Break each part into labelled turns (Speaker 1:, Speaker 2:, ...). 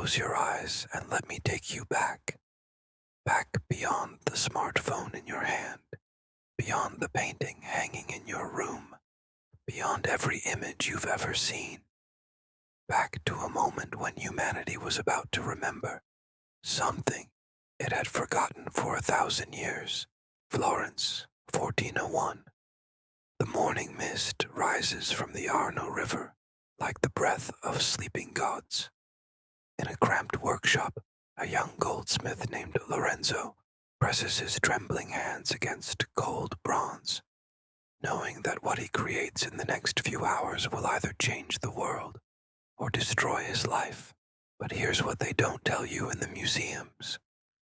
Speaker 1: close your eyes and let me take you back, back beyond the smartphone in your hand, beyond the painting hanging in your room, beyond every image you've ever seen, back to a moment when humanity was about to remember something it had forgotten for 1,000 years. Florence, 1401. The morning mist rises from the Arno River like the breath of sleeping gods. In a cramped workshop, a young goldsmith named Lorenzo presses his trembling hands against cold bronze, knowing that what he creates in the next few hours will either change the world or destroy his life. But here's what they don't tell you in the museums,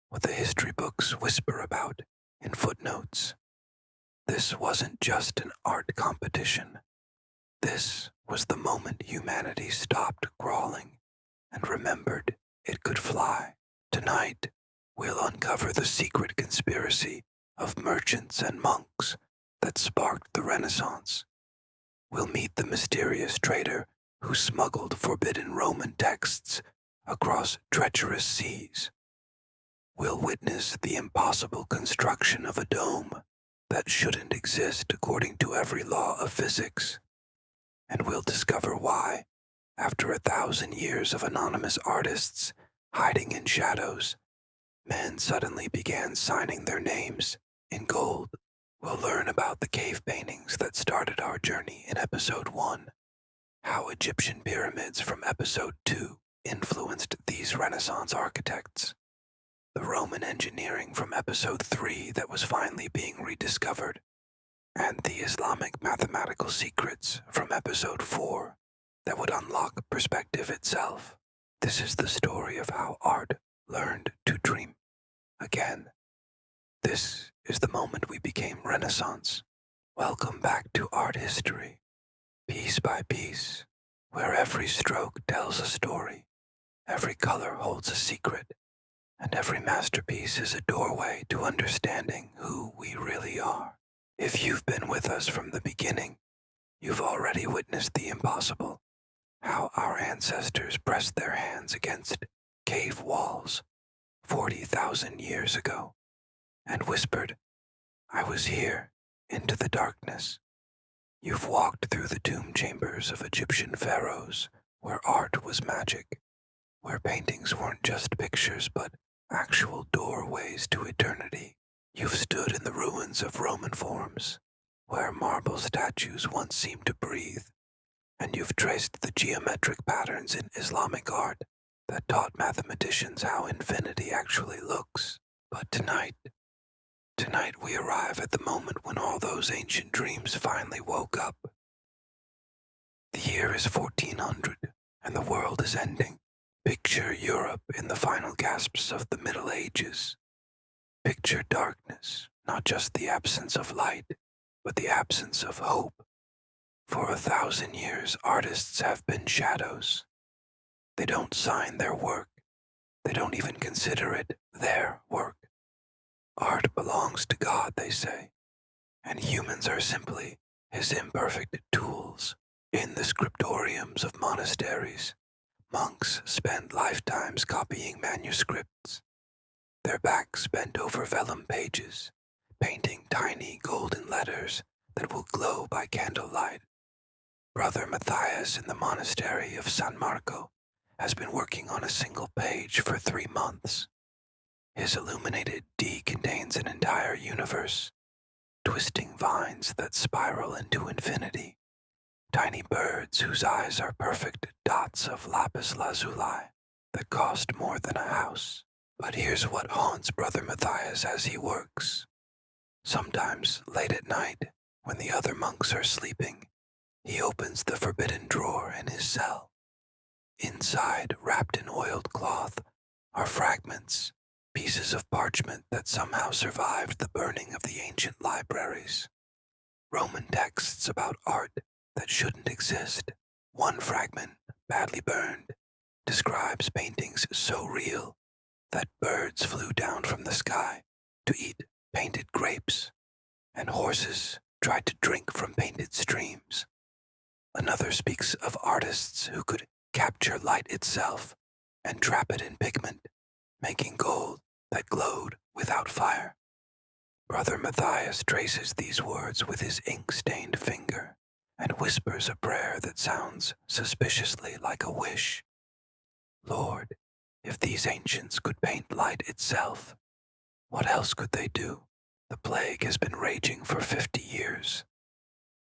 Speaker 1: what the history books whisper about in footnotes. This wasn't just an art competition. This was the moment humanity stopped crawling and remembered it could fly. Tonight, we'll uncover the secret conspiracy of merchants and monks that sparked the Renaissance. We'll meet the mysterious trader who smuggled forbidden Roman texts across treacherous seas. We'll witness the impossible construction of a dome that shouldn't exist according to every law of physics. And we'll discover why, after 1,000 years of anonymous artists hiding in shadows, men suddenly began signing their names in gold. We'll learn about the cave paintings that started our journey in episode 1, how Egyptian pyramids from episode 2 influenced these Renaissance architects, the Roman engineering from episode 3 that was finally being rediscovered, and the Islamic mathematical secrets from episode 4 that would unlock perspective itself. This is the story of how art learned to dream again. This is the moment we became Renaissance. Welcome back to art history, piece by piece, where every stroke tells a story, every color holds a secret, and every masterpiece is a doorway to understanding who we really are. If you've been with us from the beginning, you've already witnessed the impossible, how our ancestors pressed their hands against cave walls 40,000 years ago and whispered, "I was here," into the darkness. You've walked through the tomb chambers of Egyptian pharaohs where art was magic, where paintings weren't just pictures but actual doorways to eternity. You've stood in the ruins of Roman forums, where marble statues once seemed to breathe, and you've traced the geometric patterns in Islamic art that taught mathematicians how infinity actually looks. But tonight we arrive at the moment when all those ancient dreams finally woke up. The year is 1400, and the world is ending. Picture Europe in the final gasps of the Middle Ages. Picture darkness, not just the absence of light, but the absence of hope. For 1,000 years, artists have been shadows. They don't sign their work. They don't even consider it their work. Art belongs to God, they say, and humans are simply his imperfect tools. In the scriptoriums of monasteries, monks spend lifetimes copying manuscripts, their backs bent over vellum pages, painting tiny golden letters that will glow by candlelight. Brother Matthias in the monastery of San Marco has been working on a single page for 3 months. His illuminated D contains an entire universe, twisting vines that spiral into infinity, tiny birds whose eyes are perfect dots of lapis lazuli that cost more than a house. But here's what haunts Brother Matthias as he works. Sometimes, late at night, when the other monks are sleeping, he opens the forbidden drawer in his cell. Inside, wrapped in oiled cloth, are fragments, pieces of parchment that somehow survived the burning of the ancient libraries. Roman texts about art that shouldn't exist. One fragment, badly burned, describes paintings so real that birds flew down from the sky to eat painted grapes, and horses tried to drink from painted streams. Another speaks of artists who could capture light itself, and trap it in pigment, making gold that glowed without fire. Brother Matthias traces these words with his ink-stained finger and whispers a prayer that sounds suspiciously like a wish. Lord, if these ancients could paint light itself, what else could they do? The plague has been raging for 50 years.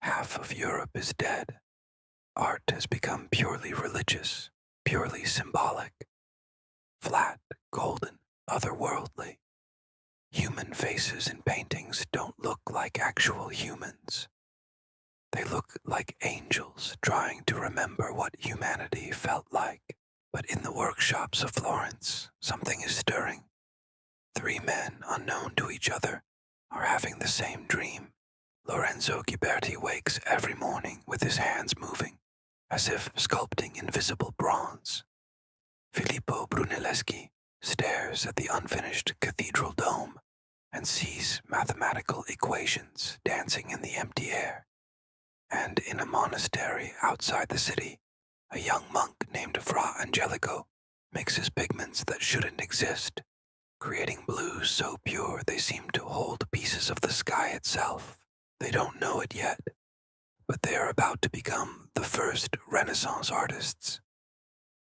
Speaker 1: Half of Europe is dead. Art has become purely religious, purely symbolic, flat, golden, otherworldly. Human faces in paintings don't look like actual humans. They look like angels trying to remember what humanity felt like. But in the workshops of Florence, something is stirring. 3 men unknown to each other are having the same dream. Lorenzo Ghiberti wakes every morning with his hands moving, as if sculpting invisible bronze. Filippo Brunelleschi stares at the unfinished cathedral dome and sees mathematical equations dancing in the empty air. And in a monastery outside the city, a young monk named Fra Angelico mixes pigments that shouldn't exist, creating blues so pure they seem to hold pieces of the sky itself. They don't know it yet, but they are about to become the first Renaissance artists.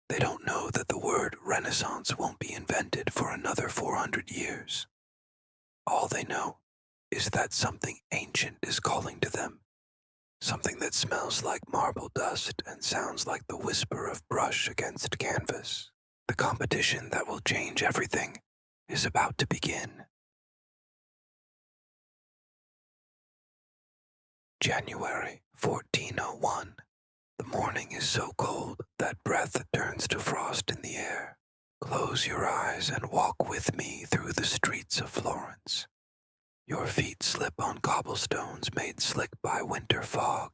Speaker 1: They don't know that the word Renaissance won't be invented for another 400 years. All they know is that something ancient is calling to them, something that smells like marble dust and sounds like the whisper of brush against canvas. The competition that will change everything is about to begin. January 1401. The morning is so cold that breath turns to frost in the air. Close your eyes and walk with me through the streets of Florence. Your feet slip on cobblestones made slick by winter fog.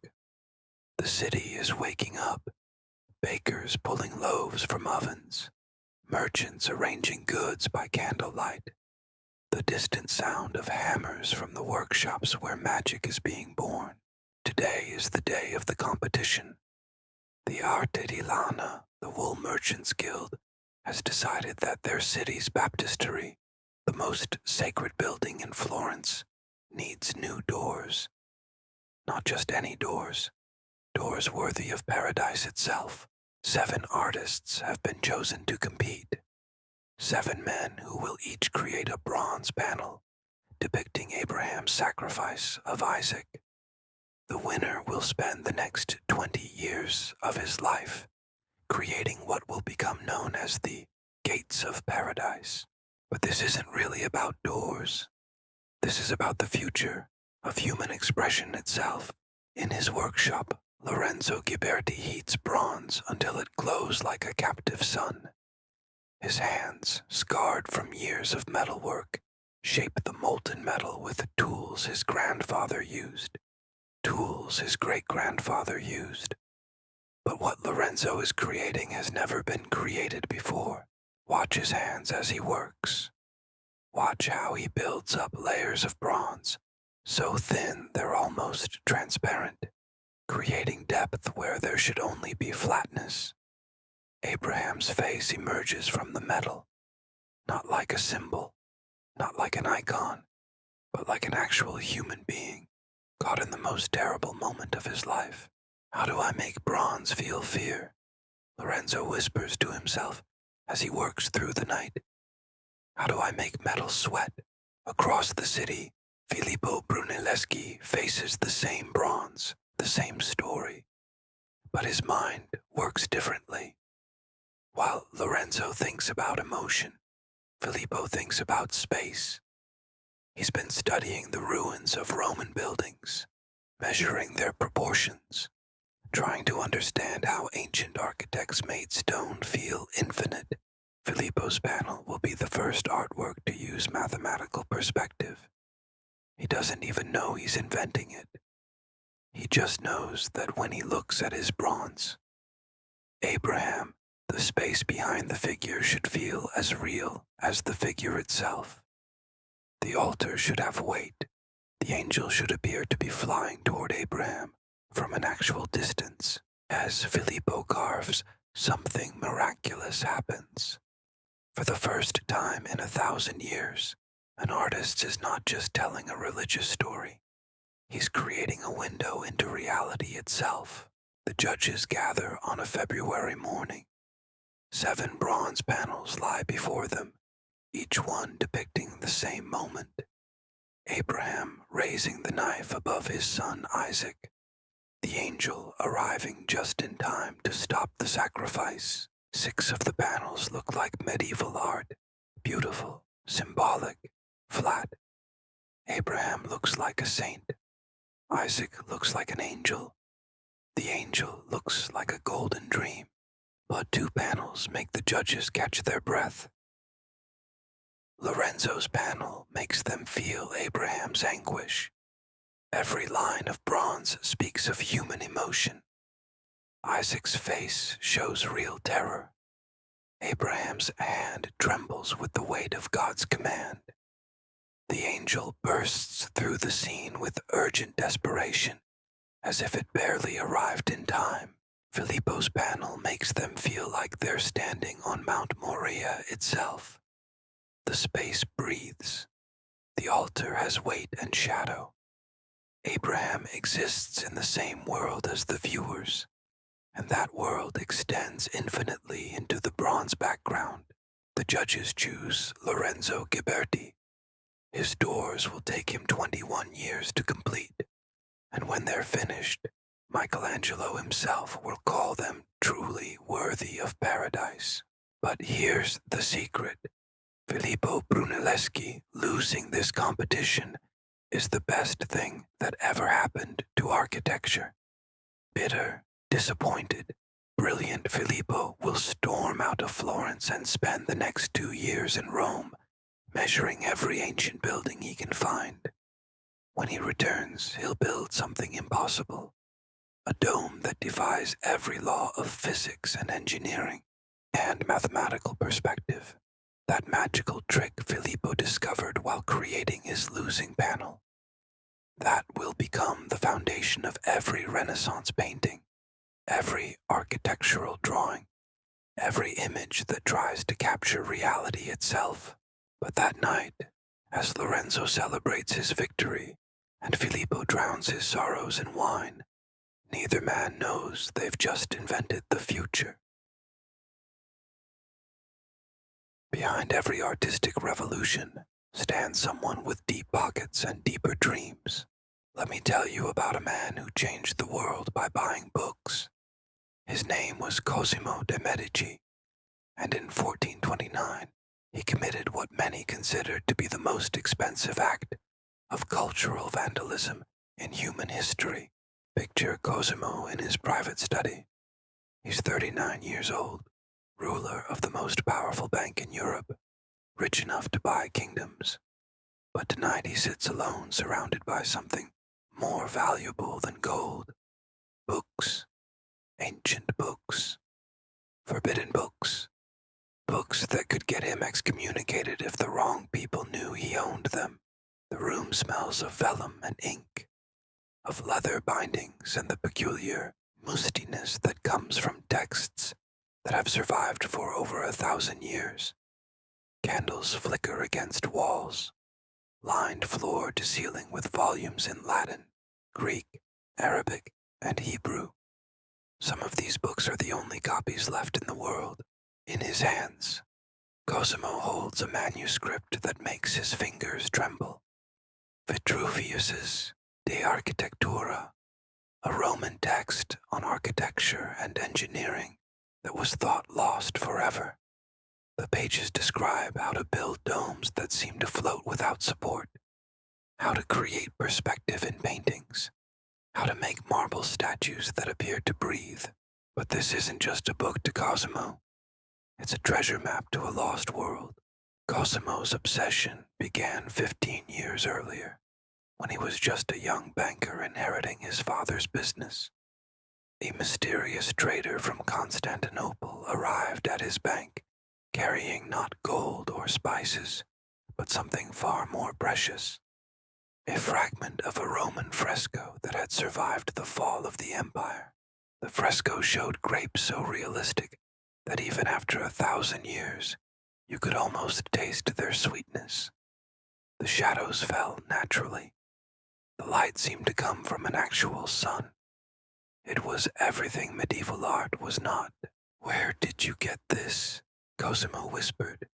Speaker 1: The city is waking up. Bakers pulling loaves from ovens. Merchants arranging goods by candlelight. The distant sound of hammers from the workshops where magic is being born. Today is the day of the competition. The Arte di Lana, the Wool Merchants Guild, has decided that their city's baptistery, the most sacred building in Florence, needs new doors. Not just any doors, doors worthy of paradise itself. 7 artists have been chosen to compete. 7 men who will each create a bronze panel depicting Abraham's sacrifice of Isaac. The winner will spend the next 20 years of his life creating what will become known as the Gates of Paradise. But this isn't really about doors. This is about the future of human expression itself. In his workshop, Lorenzo Ghiberti heats bronze until it glows like a captive sun. His hands, scarred from years of metalwork, shape the molten metal with tools his grandfather used. Tools his great-grandfather used. But what Lorenzo is creating has never been created before. Watch his hands as he works. Watch how he builds up layers of bronze, so thin they're almost transparent, creating depth where there should only be flatness. Abraham's face emerges from the metal, not like a symbol, not like an icon, but like an actual human being, caught in the most terrible moment of his life. How do I make bronze feel fear? Lorenzo whispers to himself as he works through the night. How do I make metal sweat? Across the city, Filippo Brunelleschi faces the same bronze, the same story. But his mind works differently. While Lorenzo thinks about emotion, Filippo thinks about space. He's been studying the ruins of Roman buildings, measuring their proportions, trying to understand how ancient architects made stone feel infinite. Filippo's panel will be the first artwork to use mathematical perspective. He doesn't even know he's inventing it. He just knows that when he looks at his bronze, Abraham, the space behind the figure should feel as real as the figure itself. The altar should have weight. The angel should appear to be flying toward Abraham from an actual distance. As Filippo carves, something miraculous happens. For the first time in 1,000 years, an artist is not just telling a religious story. He's creating a window into reality itself. The judges gather on a February morning. 7 bronze panels lie before them, each one depicting the same moment. Abraham raising the knife above his son Isaac, the angel arriving just in time to stop the sacrifice. 6 of the panels look like medieval art, beautiful, symbolic, flat. Abraham looks like a saint. Isaac looks like an angel. The angel looks like a golden dream. But 2 panels make the judges catch their breath. Lorenzo's panel makes them feel Abraham's anguish. Every line of bronze speaks of human emotion. Isaac's face shows real terror. Abraham's hand trembles with the weight of God's command. The angel bursts through the scene with urgent desperation, as if it barely arrived in time. Filippo's panel makes them feel like they're standing on Mount Moriah itself. The space breathes. The altar has weight and shadow. Abraham exists in the same world as the viewers, and that world extends infinitely into the bronze background. The judges choose Lorenzo Ghiberti. His doors will take him 21 years to complete, and when they're finished, Michelangelo himself will call them truly worthy of paradise. But here's the secret. Filippo Brunelleschi losing this competition is the best thing that ever happened to architecture. Bitter, disappointed, brilliant Filippo will storm out of Florence and spend the next 2 years in Rome, measuring every ancient building he can find. When he returns, he'll build something impossible. A dome that defies every law of physics and engineering and mathematical perspective. That magical trick Filippo discovered while creating his losing panel. That will become the foundation of every Renaissance painting, every architectural drawing, every image that tries to capture reality itself. But that night, as Lorenzo celebrates his victory and Filippo drowns his sorrows in wine, neither man knows they've just invented the future. Behind every artistic revolution stands someone with deep pockets and deeper dreams. Let me tell you about a man who changed the world by buying books. His name was Cosimo de' Medici, and in 1429 he committed what many considered to be the most expensive act of cultural vandalism in human history. Picture Cosimo in his private study. He's 39 years old, ruler of the most powerful bank in Europe, rich enough to buy kingdoms. But tonight he sits alone, surrounded by something more valuable than gold. Books. Ancient books. Forbidden books. Books that could get him excommunicated if the wrong people knew he owned them. The room smells of vellum and ink, of leather bindings and the peculiar mustiness that comes from texts that have survived for over 1,000 years. Candles flicker against walls, lined floor to ceiling with volumes in Latin, Greek, Arabic, and Hebrew. Some of these books are the only copies left in the world. In his hands, Cosimo holds a manuscript that makes his fingers tremble. Vitruvius's De Architectura, a Roman text on architecture and engineering that was thought lost forever. The pages describe how to build domes that seem to float without support, how to create perspective in paintings, how to make marble statues that appear to breathe. But this isn't just a book to Cosimo. It's a treasure map to a lost world. Cosimo's obsession began 15 years earlier, when he was just a young banker inheriting his father's business. A mysterious trader from Constantinople arrived at his bank, carrying not gold or spices, but something far more precious. A fragment of a Roman fresco that had survived the fall of the empire. The fresco showed grapes so realistic that even after 1,000 years, you could almost taste their sweetness. The shadows fell naturally. The light seemed to come from an actual sun. It was everything medieval art was not. "Where did you get this?" Cosimo whispered,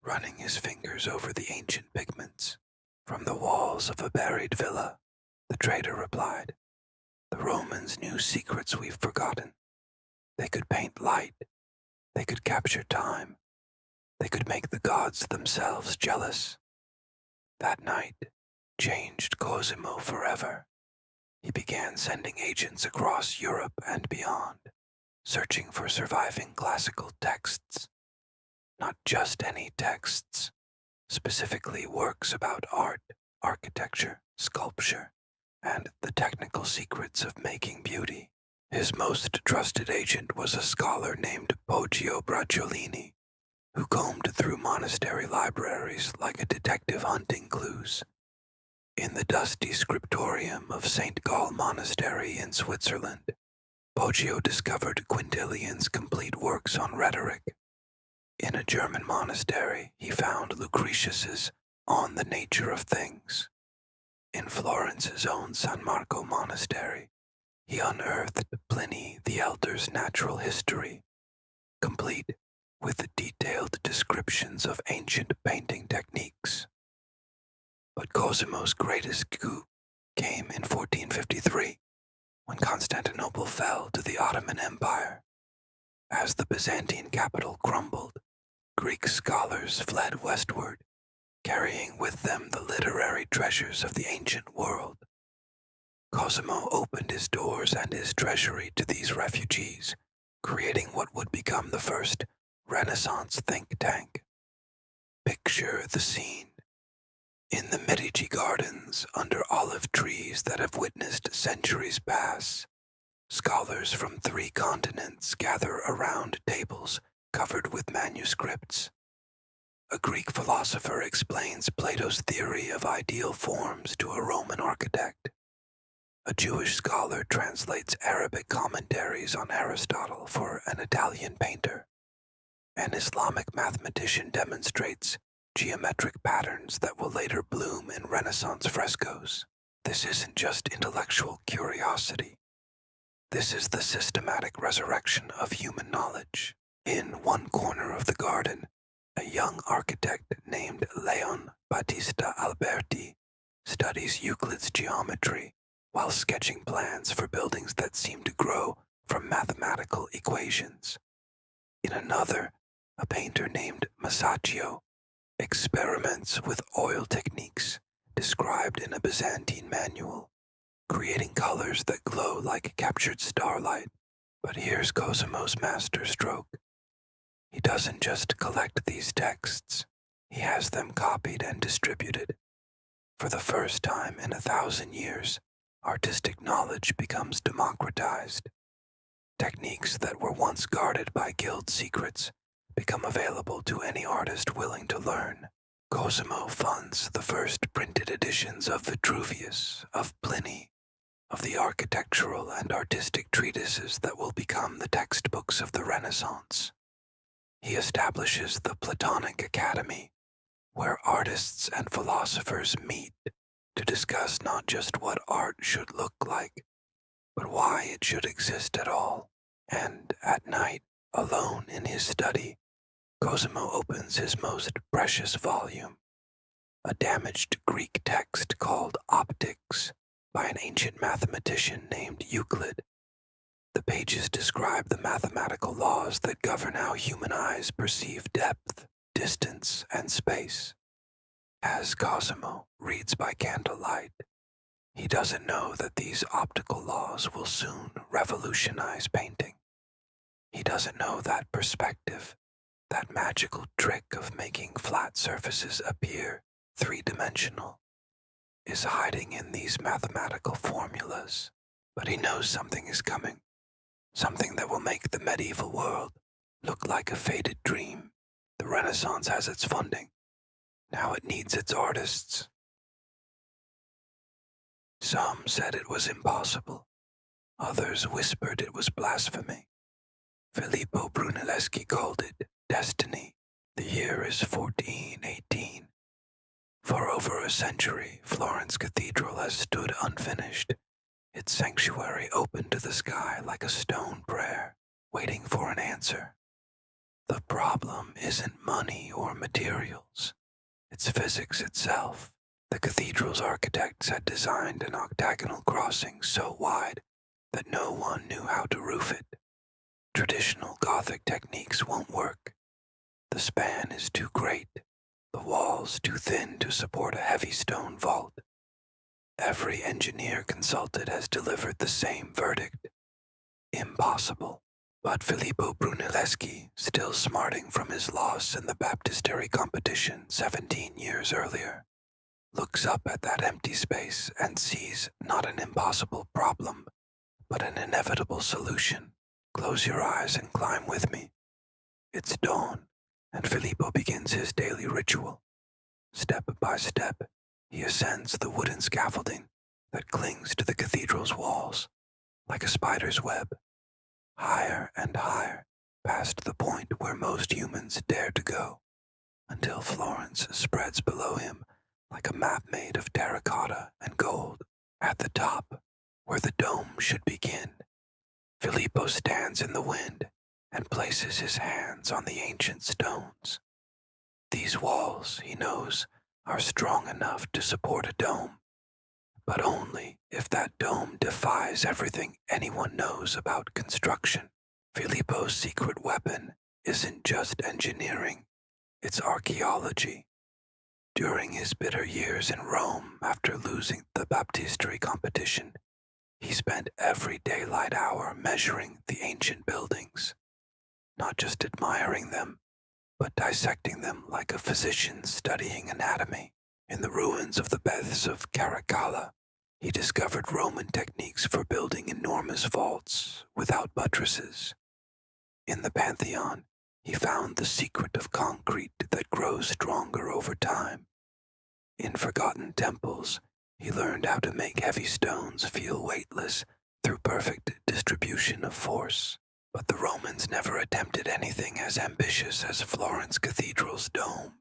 Speaker 1: running his fingers over the ancient pigments. "From the walls of a buried villa," the trader replied. "The Romans knew secrets we've forgotten. They could paint light. They could capture time. They could make the gods themselves jealous." That night changed Cosimo forever. He began sending agents across Europe and beyond, searching for surviving classical texts. Not just any texts, specifically works about art, architecture, sculpture, and the technical secrets of making beauty. His most trusted agent was a scholar named Poggio Bracciolini, who combed through monastery libraries like a detective hunting clues. In the dusty scriptorium of St. Gall Monastery in Switzerland, Poggio discovered Quintilian's complete works on rhetoric. In a German monastery, he found Lucretius's On the Nature of Things. In Florence's own San Marco Monastery, he unearthed Pliny the Elder's natural history, complete with detailed descriptions of ancient painting techniques. But Cosimo's greatest coup came in 1453, when Constantinople fell to the Ottoman Empire. As the Byzantine capital crumbled, Greek scholars fled westward, carrying with them the literary treasures of the ancient world. Cosimo opened his doors and his treasury to these refugees, creating what would become the first Renaissance think tank. Picture the scene. In the Medici gardens, under olive trees that have witnessed centuries pass, scholars from 3 continents gather around tables covered with manuscripts. A Greek philosopher explains Plato's theory of ideal forms to a Roman architect. A Jewish scholar translates Arabic commentaries on Aristotle for an Italian painter. An Islamic mathematician demonstrates geometric patterns that will later bloom in Renaissance frescoes. This isn't just intellectual curiosity. This is the systematic resurrection of human knowledge. In one corner of the garden, a young architect named Leon Battista Alberti studies Euclid's geometry while sketching plans for buildings that seem to grow from mathematical equations. In another, a painter named Masaccio experiments with oil techniques described in a Byzantine manual, creating colors that glow like captured starlight. But here's Cosimo's masterstroke. He doesn't just collect these texts, he has them copied and distributed. For the first time in 1,000 years, artistic knowledge becomes democratized. Techniques that were once guarded by guild secrets become available to any artist willing to learn. Cosimo funds the first printed editions of Vitruvius, of Pliny, of the architectural and artistic treatises that will become the textbooks of the Renaissance. He establishes the Platonic Academy, where artists and philosophers meet to discuss not just what art should look like, but why it should exist at all. And at night, alone in his study, Cosimo opens his most precious volume, a damaged Greek text called Optics by an ancient mathematician named Euclid. The pages describe the mathematical laws that govern how human eyes perceive depth, distance, and space. As Cosimo reads by candlelight, he doesn't know that these optical laws will soon revolutionize painting. He doesn't know that perspective, that magical trick of making flat surfaces appear three-dimensional, is hiding in these mathematical formulas. But he knows something is coming, something that will make the medieval world look like a faded dream. The Renaissance has its funding. Now it needs its artists. Some said it was impossible. Others whispered it was blasphemy. Filippo Brunelleschi called it destiny. The year is 1418. For over a century, Florence Cathedral has stood unfinished, its sanctuary open to the sky like a stone prayer, waiting for an answer. The problem isn't money or materials, it's physics itself. The cathedral's architects had designed an octagonal crossing so wide that no one knew how to roof it. Traditional Gothic techniques won't work. The span is too great, the walls too thin to support a heavy stone vault. Every engineer consulted has delivered the same verdict. Impossible. But Filippo Brunelleschi, still smarting from his loss in the baptistry competition 17 years earlier, looks up at that empty space and sees not an impossible problem, but an inevitable solution. Close your eyes and climb with me. It's dawn, and Filippo begins his daily ritual. Step by step, he ascends the wooden scaffolding that clings to the cathedral's walls, like a spider's web, higher and higher, past the point where most humans dare to go, until Florence spreads below him like a map made of terracotta and gold. At the top, where the dome should begin, Filippo stands in the wind and places his hands on the ancient stones. These walls, he knows, are strong enough to support a dome, but only if that dome defies everything anyone knows about construction. Filippo's secret weapon isn't just engineering, it's archaeology. During his bitter years in Rome after losing the baptistry competition, he spent every daylight hour measuring the ancient buildings, not just admiring them, but dissecting them like a physician studying anatomy. In the ruins of the Baths of Caracalla, he discovered Roman techniques for building enormous vaults without buttresses. In the Pantheon, he found the secret of concrete that grows stronger over time. In forgotten temples, he learned how to make heavy stones feel weightless through perfect distribution of force. But the Romans never attempted anything as ambitious as Florence Cathedral's dome.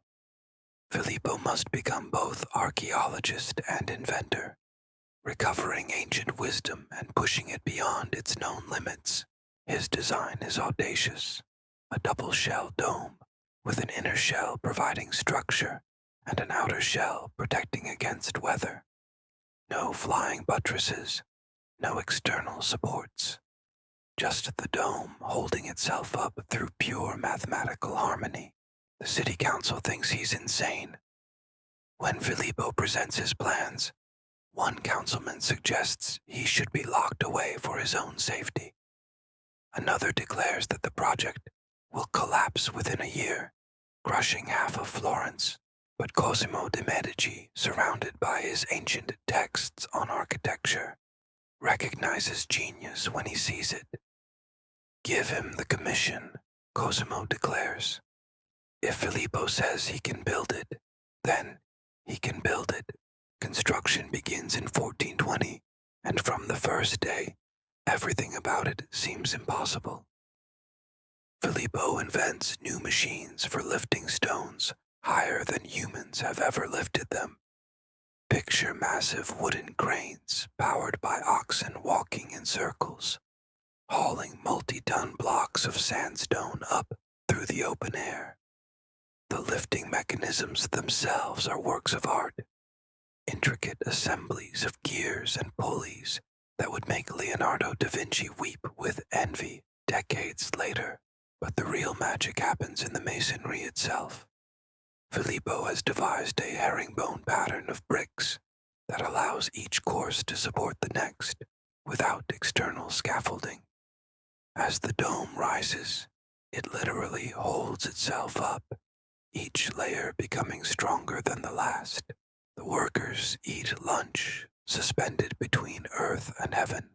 Speaker 1: Filippo must become both archaeologist and inventor, recovering ancient wisdom and pushing it beyond its known limits. His design is audacious, a double-shell dome with an inner shell providing structure and an outer shell protecting against weather. No flying buttresses, no external supports. Just the dome holding itself up through pure mathematical harmony. The city council thinks he's insane. When Filippo presents his plans, one councilman suggests he should be locked away for his own safety. Another declares that the project will collapse within a year, crushing half of Florence. But Cosimo de' Medici, surrounded by his ancient texts on architecture, recognizes genius when he sees it. Give him the commission, Cosimo declares. If Filippo says he can build it, then he can build it. Construction begins in 1420, and from the first day, everything about it seems impossible. Filippo invents new machines for lifting stones higher than humans have ever lifted them. Picture massive wooden cranes powered by oxen walking in circles, hauling multi-ton blocks of sandstone up through the open air. The lifting mechanisms themselves are works of art, intricate assemblies of gears and pulleys that would make Leonardo da Vinci weep with envy decades later. But the real magic happens in the masonry itself. Filippo has devised a herringbone pattern of bricks that allows each course to support the next without external scaffolding. As the dome rises, it literally holds itself up, each layer becoming stronger than the last. The workers eat lunch suspended between earth and heaven,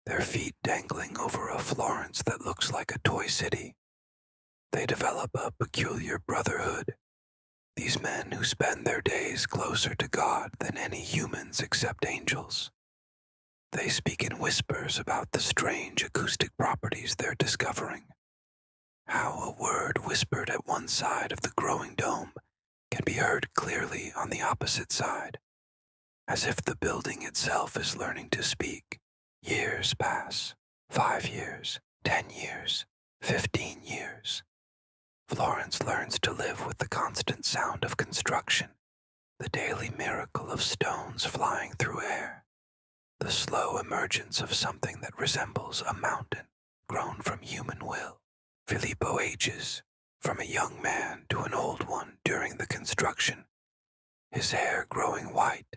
Speaker 1: their feet dangling over a Florence that looks like a toy city. They develop a peculiar brotherhood. These men who spend their days closer to God than any humans except angels. They speak in whispers about the strange acoustic properties they're discovering. How a word whispered at one side of the growing dome can be heard clearly on the opposite side, as if the building itself is learning to speak. Years pass. 5 years, 10 years, 15 years. Florence learns to live with the constant sound of construction, the daily miracle of stones flying through air, the slow emergence of something that resembles a mountain grown from human will. Filippo ages, from a young man to an old one during the construction, his hair growing white,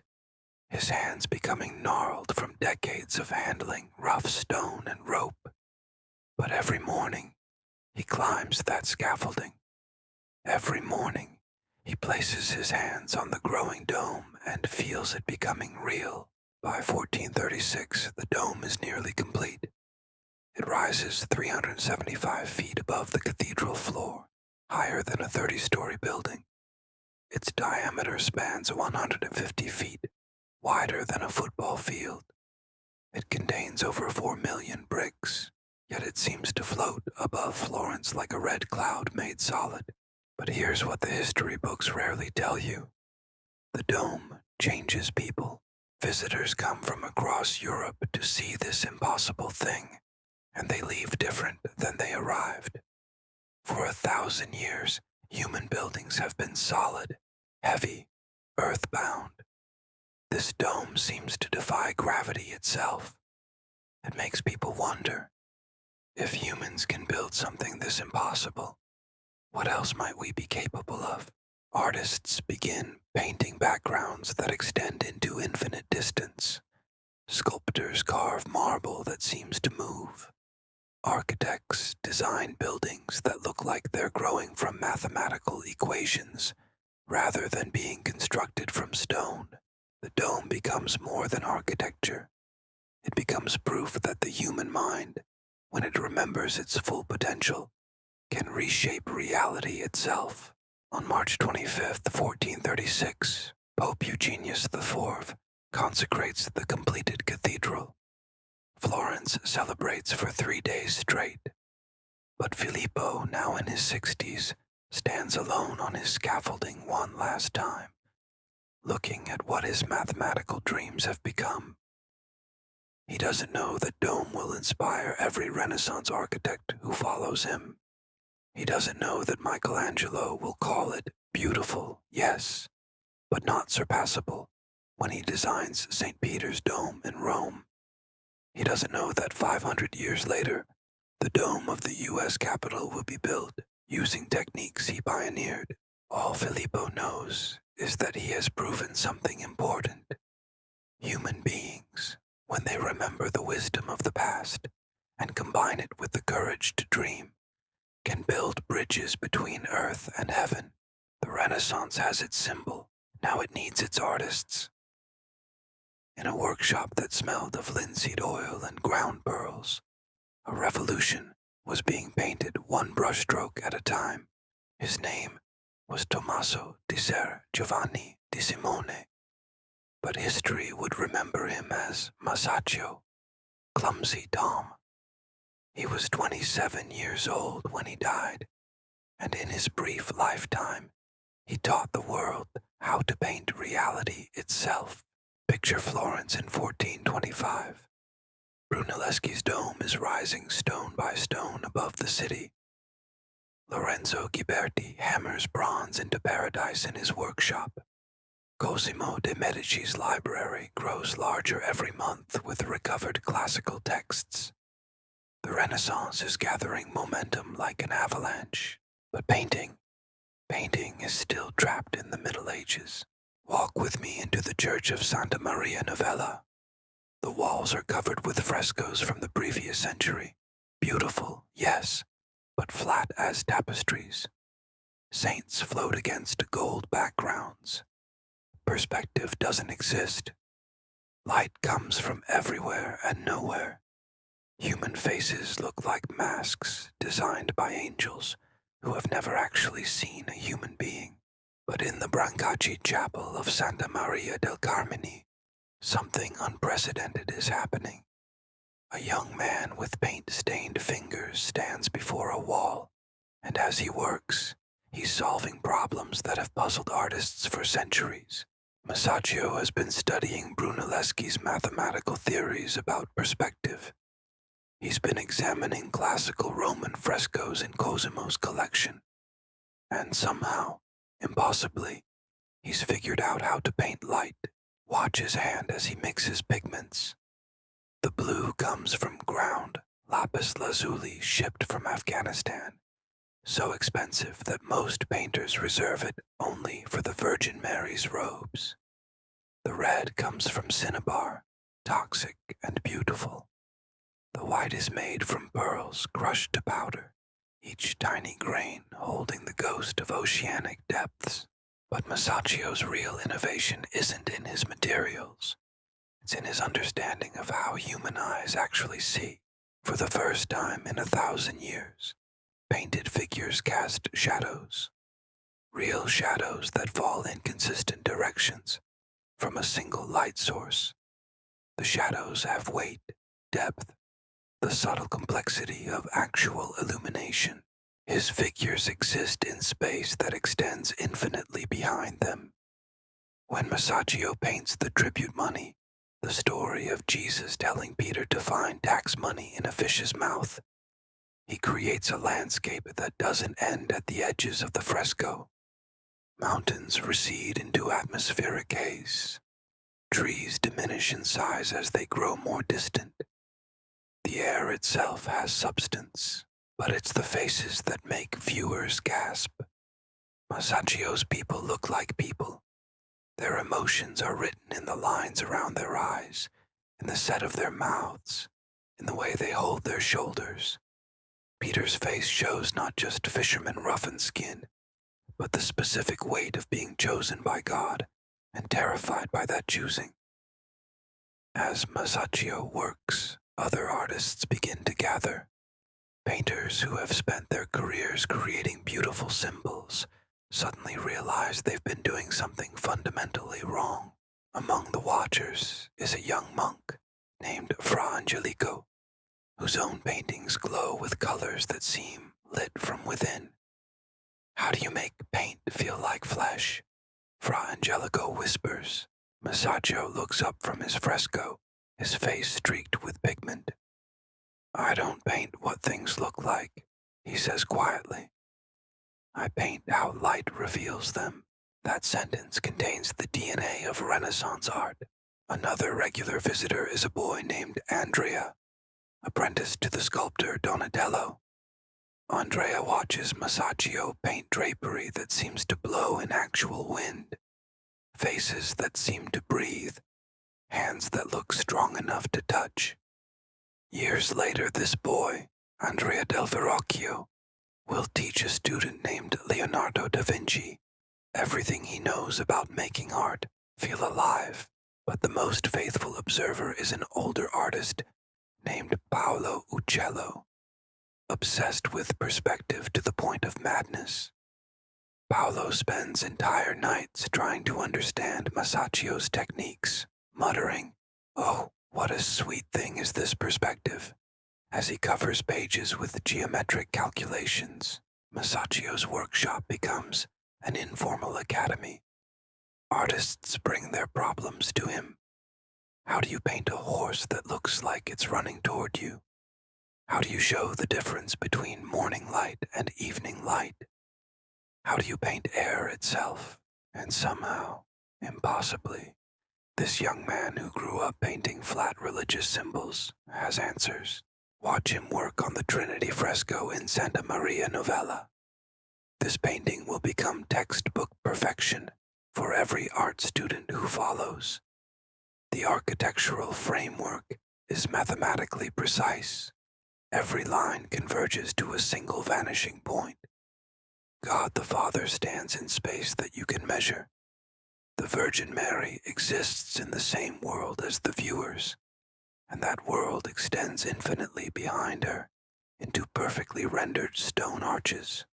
Speaker 1: his hands becoming gnarled from decades of handling rough stone and rope. But every morning, he climbs that scaffolding. Every morning, he places his hands on the growing dome and feels it becoming real. By 1436, the dome is nearly complete. It rises 375 feet above the cathedral floor, higher than a 30-story building. Its diameter spans 150 feet, wider than a football field. It contains over 4 million bricks, yet it seems to float above Florence like a red cloud made solid. But here's what the history books rarely tell you. The dome changes people. Visitors come from across Europe to see this impossible thing, and they leave different than they arrived. For 1,000 years, human buildings have been solid, heavy, earthbound. This dome seems to defy gravity itself. It makes people wonder, if humans can build something this impossible, what else might we be capable of? Artists begin painting backgrounds that extend into infinite distance. Sculptors carve marble that seems to move. Architects design buildings that look like they're growing from mathematical equations rather than being constructed from stone. The dome becomes more than architecture. It becomes proof that the human mind, when it remembers its full potential, can reshape reality itself. On March 25, 1436, Pope Eugenius IV consecrates the completed cathedral. Florence celebrates for 3 days straight. But Filippo, now in his 60s, stands alone on his scaffolding one last time, looking at what his mathematical dreams have become. He doesn't know that dome will inspire every Renaissance architect who follows him. He doesn't know that Michelangelo will call it beautiful, yes, but not surpassable when he designs St. Peter's Dome in Rome. He doesn't know that 500 years later, the dome of the U.S. Capitol will be built using techniques he pioneered. All Filippo knows is that he has proven something important. Human beings, when they remember the wisdom of the past and combine it with the courage to dream, can build bridges between earth and heaven. The Renaissance has its symbol. Now it needs its artists. In a workshop that smelled of linseed oil and ground pearls, a revolution was being painted one brushstroke at a time. His name was Tommaso di Ser Giovanni di Simone, but history would remember him as Masaccio, Clumsy Tom. He was 27 years old when he died, and in his brief lifetime, he taught the world how to paint reality itself. Picture Florence in 1425. Brunelleschi's dome is rising stone by stone above the city. Lorenzo Ghiberti hammers bronze into paradise in his workshop. Cosimo de' Medici's library grows larger every month with recovered classical texts. The Renaissance is gathering momentum like an avalanche, but painting is still trapped in the Middle Ages. Walk with me into the church of Santa Maria Novella. The walls are covered with frescoes from the previous century. Beautiful, yes, but flat as tapestries. Saints float against gold backgrounds. Perspective doesn't exist. Light comes from everywhere and nowhere. Human faces look like masks designed by angels who have never actually seen a human being. But in the Brancacci chapel of Santa Maria del Carmine, Something unprecedented is happening. A young man with paint-stained fingers stands before a wall, and as he works, he's solving problems that have puzzled artists for centuries. Masaccio has been studying Brunelleschi's mathematical theories about perspective. He's been examining classical Roman frescoes in Cosimo's collection, and somehow, impossibly, he's figured out how to paint light. Watch his hand as he mixes pigments. The blue comes from ground lapis lazuli shipped from Afghanistan, so expensive that most painters reserve it only for the Virgin Mary's robes. The red comes from cinnabar, toxic and beautiful. The white is made from pearls crushed to powder, each tiny grain holding the ghost of oceanic depths. But Masaccio's real innovation isn't in his materials. It's in his understanding of how human eyes actually see. For the first time in 1,000 years, painted figures cast shadows. Real shadows that fall in consistent directions from a single light source. The shadows have weight, depth, the subtle complexity of actual illumination. His figures exist in space that extends infinitely behind them. When Masaccio paints the tribute money, the story of Jesus telling Peter to find tax money in a fish's mouth, he creates a landscape that doesn't end at the edges of the fresco. Mountains recede into atmospheric haze. Trees diminish in size as they grow more distant. The air itself has substance, but it's the faces that make viewers gasp. Masaccio's people look like people. Their emotions are written in the lines around their eyes, in the set of their mouths, in the way they hold their shoulders. Peter's face shows not just fisherman roughened skin, but the specific weight of being chosen by God and terrified by that choosing. As Masaccio works, other artists begin to gather. Painters who have spent their careers creating beautiful symbols suddenly realize they've been doing something fundamentally wrong. Among the watchers is a young monk named Fra Angelico, whose own paintings glow with colors that seem lit from within. How do you make paint feel like flesh? Fra Angelico whispers. Masaccio looks up from his fresco, his face streaked with pigment. I don't paint what things look like, he says quietly. I paint how light reveals them. That sentence contains the DNA of Renaissance art. Another regular visitor is a boy named Andrea, apprenticed to the sculptor Donatello. Andrea watches Masaccio paint drapery that seems to blow in actual wind, faces that seem to breathe, hands that look strong enough to touch. Years later, this boy, Andrea del Verrocchio, will teach a student named Leonardo da Vinci everything he knows about making art feel alive. But the most faithful observer is an older artist named Paolo Uccello, obsessed with perspective to the point of madness. Paolo spends entire nights trying to understand Masaccio's techniques, muttering, "Oh, what a sweet thing is this perspective," as he covers pages with geometric calculations. Masaccio's workshop becomes an informal academy. Artists bring their problems to him. How do you paint a horse that looks like it's running toward you? How do you show the difference between morning light and evening light? How do you paint air itself? And somehow, impossibly, this young man who grew up painting flat religious symbols has answers. Watch him work on the Trinity fresco in Santa Maria Novella. This painting will become textbook perfection for every art student who follows. The architectural framework is mathematically precise. Every line converges to a single vanishing point. God the Father stands in space that you can measure. The Virgin Mary exists in the same world as the viewers, and that world extends infinitely behind her into perfectly rendered stone arches.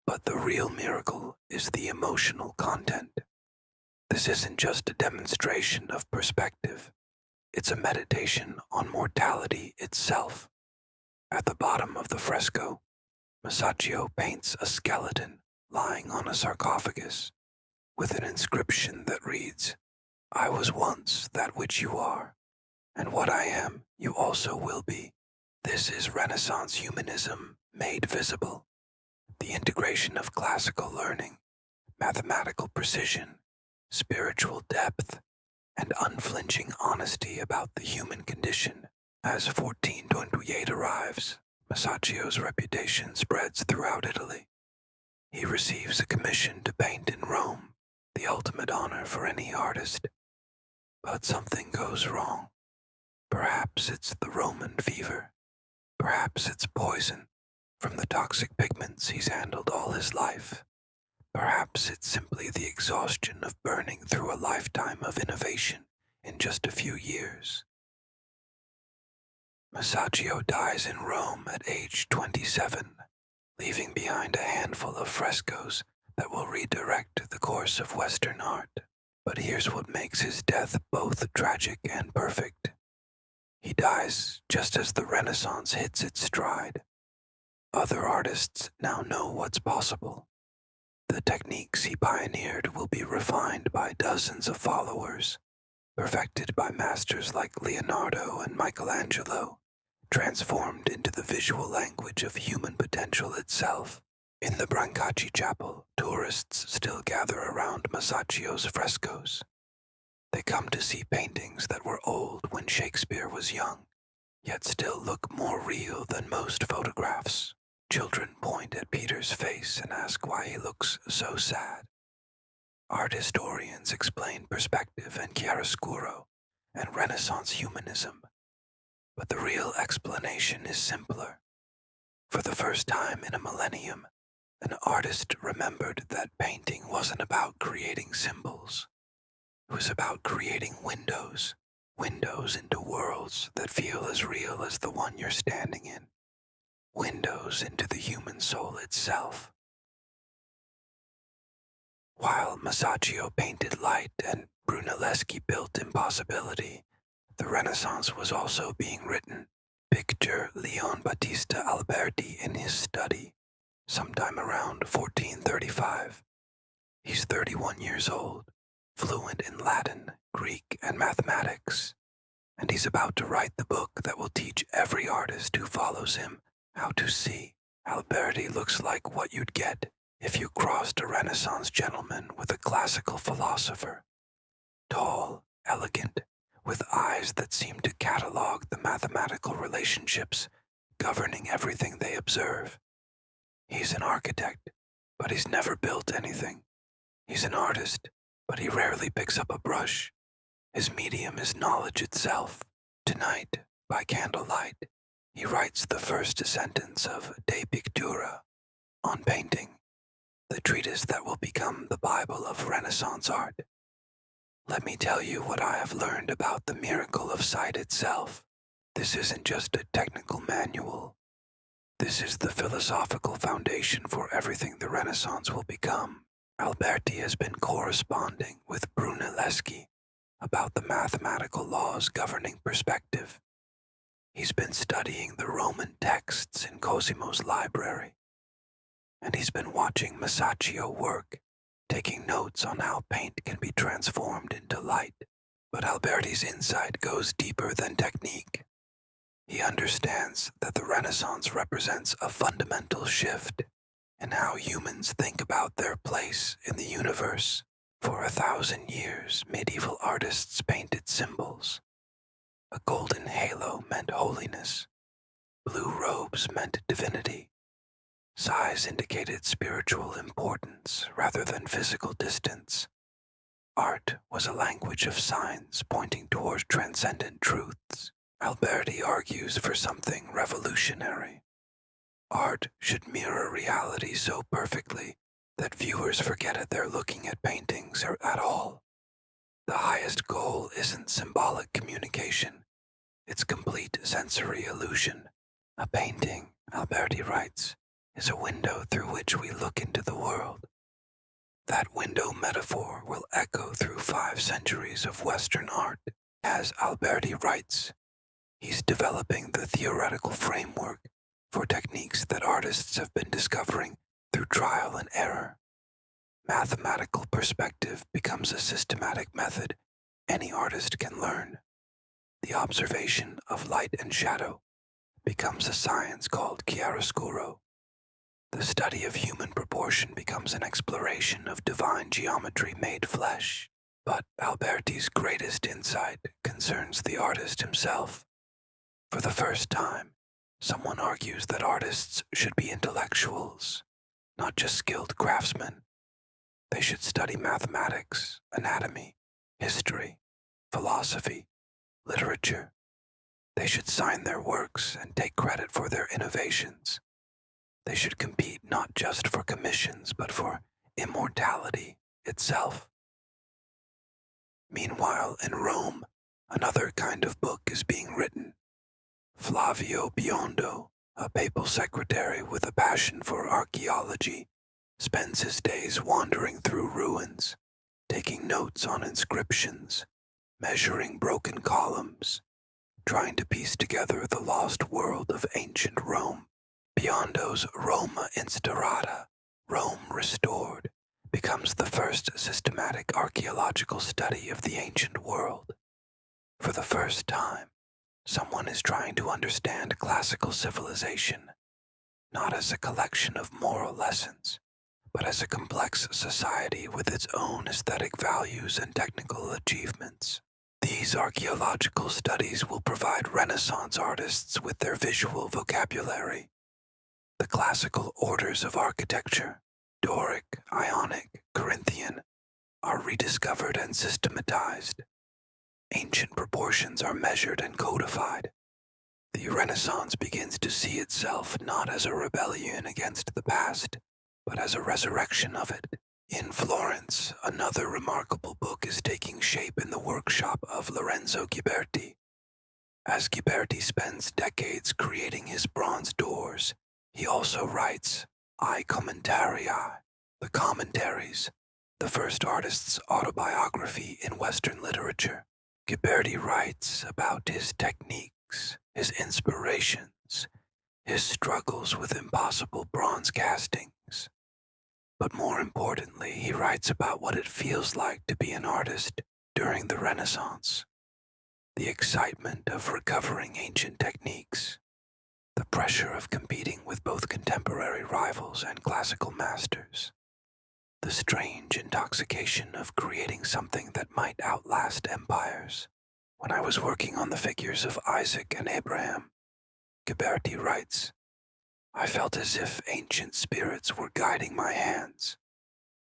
Speaker 1: But the real miracle is the emotional content. This isn't just a demonstration of perspective, it's a meditation on mortality itself. At the bottom of the fresco, Masaccio paints a skeleton lying on a sarcophagus with an inscription that reads, "I was once that which you are, and what I am you also will be." This is Renaissance humanism made visible, the integration of classical learning, mathematical precision, spiritual depth, and unflinching honesty about the human condition. As 1428 arrives, Masaccio's reputation spreads throughout Italy. He receives a commission to paint in Rome, the ultimate honor for any artist. But something goes wrong. Perhaps it's the Roman fever. Perhaps it's poison from the toxic pigments he's handled all his life. Perhaps it's simply the exhaustion of burning through a lifetime of innovation in just a few years. Masaccio dies in Rome at age 27, leaving behind a handful of frescoes that will redirect the course of Western art. But here's what makes his death both tragic and perfect. He dies just as the Renaissance hits its stride. Other artists now know what's possible. The techniques he pioneered will be refined by dozens of followers, perfected by masters like Leonardo and Michelangelo, transformed into the visual language of human potential itself. In the Brancacci Chapel, tourists still gather around Masaccio's frescoes. They come to see paintings that were old when Shakespeare was young, yet still look more real than most photographs. Children point at Peter's face and ask why he looks so sad. Art historians explain perspective and chiaroscuro and Renaissance humanism, but the real explanation is simpler. For the first time in a millennium, an artist remembered that painting wasn't about creating symbols. It was about creating windows into worlds that feel as real as the one you're standing in, windows into the human soul itself. While Masaccio painted light and Brunelleschi built impossibility, the Renaissance was also being written. Picture Leon Battista Alberti in his study, sometime around 1435. He's 31 years old, fluent in Latin, Greek, and mathematics, and he's about to write the book that will teach every artist who follows him how to see. Alberti looks like what you'd get if you crossed a Renaissance gentleman with a classical philosopher. Tall, elegant, with eyes that seem to catalog the mathematical relationships governing everything they observe. He's an architect, but he's never built anything. He's an artist, but he rarely picks up a brush. His medium is knowledge itself. Tonight, by candlelight, he writes the first sentence of De Pictura, on painting, the treatise that will become the Bible of Renaissance art. Let me tell you what I have learned about the miracle of sight itself. This isn't just a technical manual. This is the philosophical foundation for everything the Renaissance will become. Alberti has been corresponding with Brunelleschi about the mathematical laws governing perspective. He's been studying the Roman texts in Cosimo's library, and he's been watching Masaccio work, taking notes on how paint can be transformed into light. But Alberti's insight goes deeper than technique. He understands that the Renaissance represents a fundamental shift in how humans think about their place in the universe. For 1,000 years, medieval artists painted symbols. A golden halo meant holiness. Blue robes meant divinity. Size indicated spiritual importance rather than physical distance. Art was a language of signs pointing toward transcendent truths. Alberti argues for something revolutionary. Art should mirror reality so perfectly that viewers forget they're looking at paintings at all. The highest goal isn't symbolic communication, it's complete sensory illusion. A painting, Alberti writes, is a window through which we look into the world. That window metaphor will echo through 5 centuries of Western art. As Alberti writes, he's developing the theoretical framework for techniques that artists have been discovering through trial and error. Mathematical perspective becomes a systematic method any artist can learn. The observation of light and shadow becomes a science called chiaroscuro. The study of human proportion becomes an exploration of divine geometry made flesh. But Alberti's greatest insight concerns the artist himself. For the first time, someone argues that artists should be intellectuals, not just skilled craftsmen. They should study mathematics, anatomy, history, philosophy, literature. They should sign their works and take credit for their innovations. They should compete not just for commissions, but for immortality itself. Meanwhile, in Rome, another kind of book is being written. Flavio Biondo, a papal secretary with a passion for archaeology, spends his days wandering through ruins, taking notes on inscriptions, measuring broken columns, trying to piece together the lost world of ancient Rome. Biondo's Roma Instaurata, Rome Restored, becomes the first systematic archaeological study of the ancient world. For the first time, someone is trying to understand classical civilization, not as a collection of moral lessons, but as a complex society with its own aesthetic values and technical achievements. These archaeological studies will provide Renaissance artists with their visual vocabulary. The classical orders of architecture, Doric, Ionic, Corinthian, are rediscovered and systematized. Ancient proportions are measured and codified. The Renaissance begins to see itself not as a rebellion against the past, but as a resurrection of it. In Florence, another remarkable book is taking shape in the workshop of Lorenzo Ghiberti. As Ghiberti spends decades creating his bronze doors, he also writes I Commentarii, the Commentaries, the first artist's autobiography in Western literature. Ghiberti writes about his techniques, his inspirations, his struggles with impossible bronze castings. But more importantly, he writes about what it feels like to be an artist during the Renaissance. The excitement of recovering ancient techniques, the pressure of competing with both contemporary rivals and classical masters, the strange intoxication of creating something that might outlast empires. When I was working on the figures of Isaac and Abraham, Ghiberti writes, I felt as if ancient spirits were guiding my hands,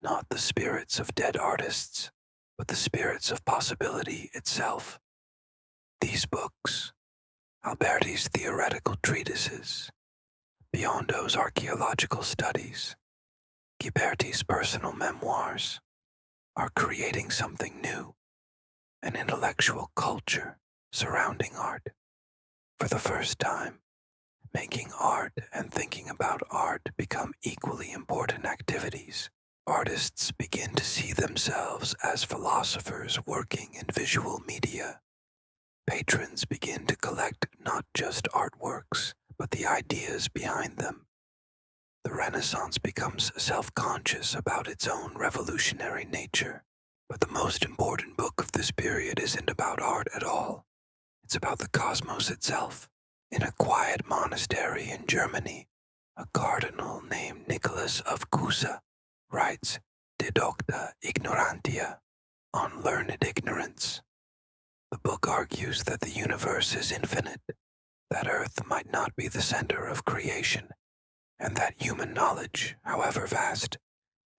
Speaker 1: not the spirits of dead artists, but the spirits of possibility itself. These books, Alberti's theoretical treatises, Biondo's archaeological studies, Ghiberti's personal memoirs, are creating something new, an intellectual culture surrounding art. For the first time, making art and thinking about art become equally important activities. Artists begin to see themselves as philosophers working in visual media. Patrons begin to collect not just artworks, but the ideas behind them. The Renaissance becomes self-conscious about its own revolutionary nature. But the most important book of this period isn't about art at all. It's about the cosmos itself. In a quiet monastery in Germany, a cardinal named Nicholas of Cusa writes De Docta Ignorantia, on learned ignorance. The book argues that the universe is infinite, that Earth might not be the center of creation, and that human knowledge, however vast,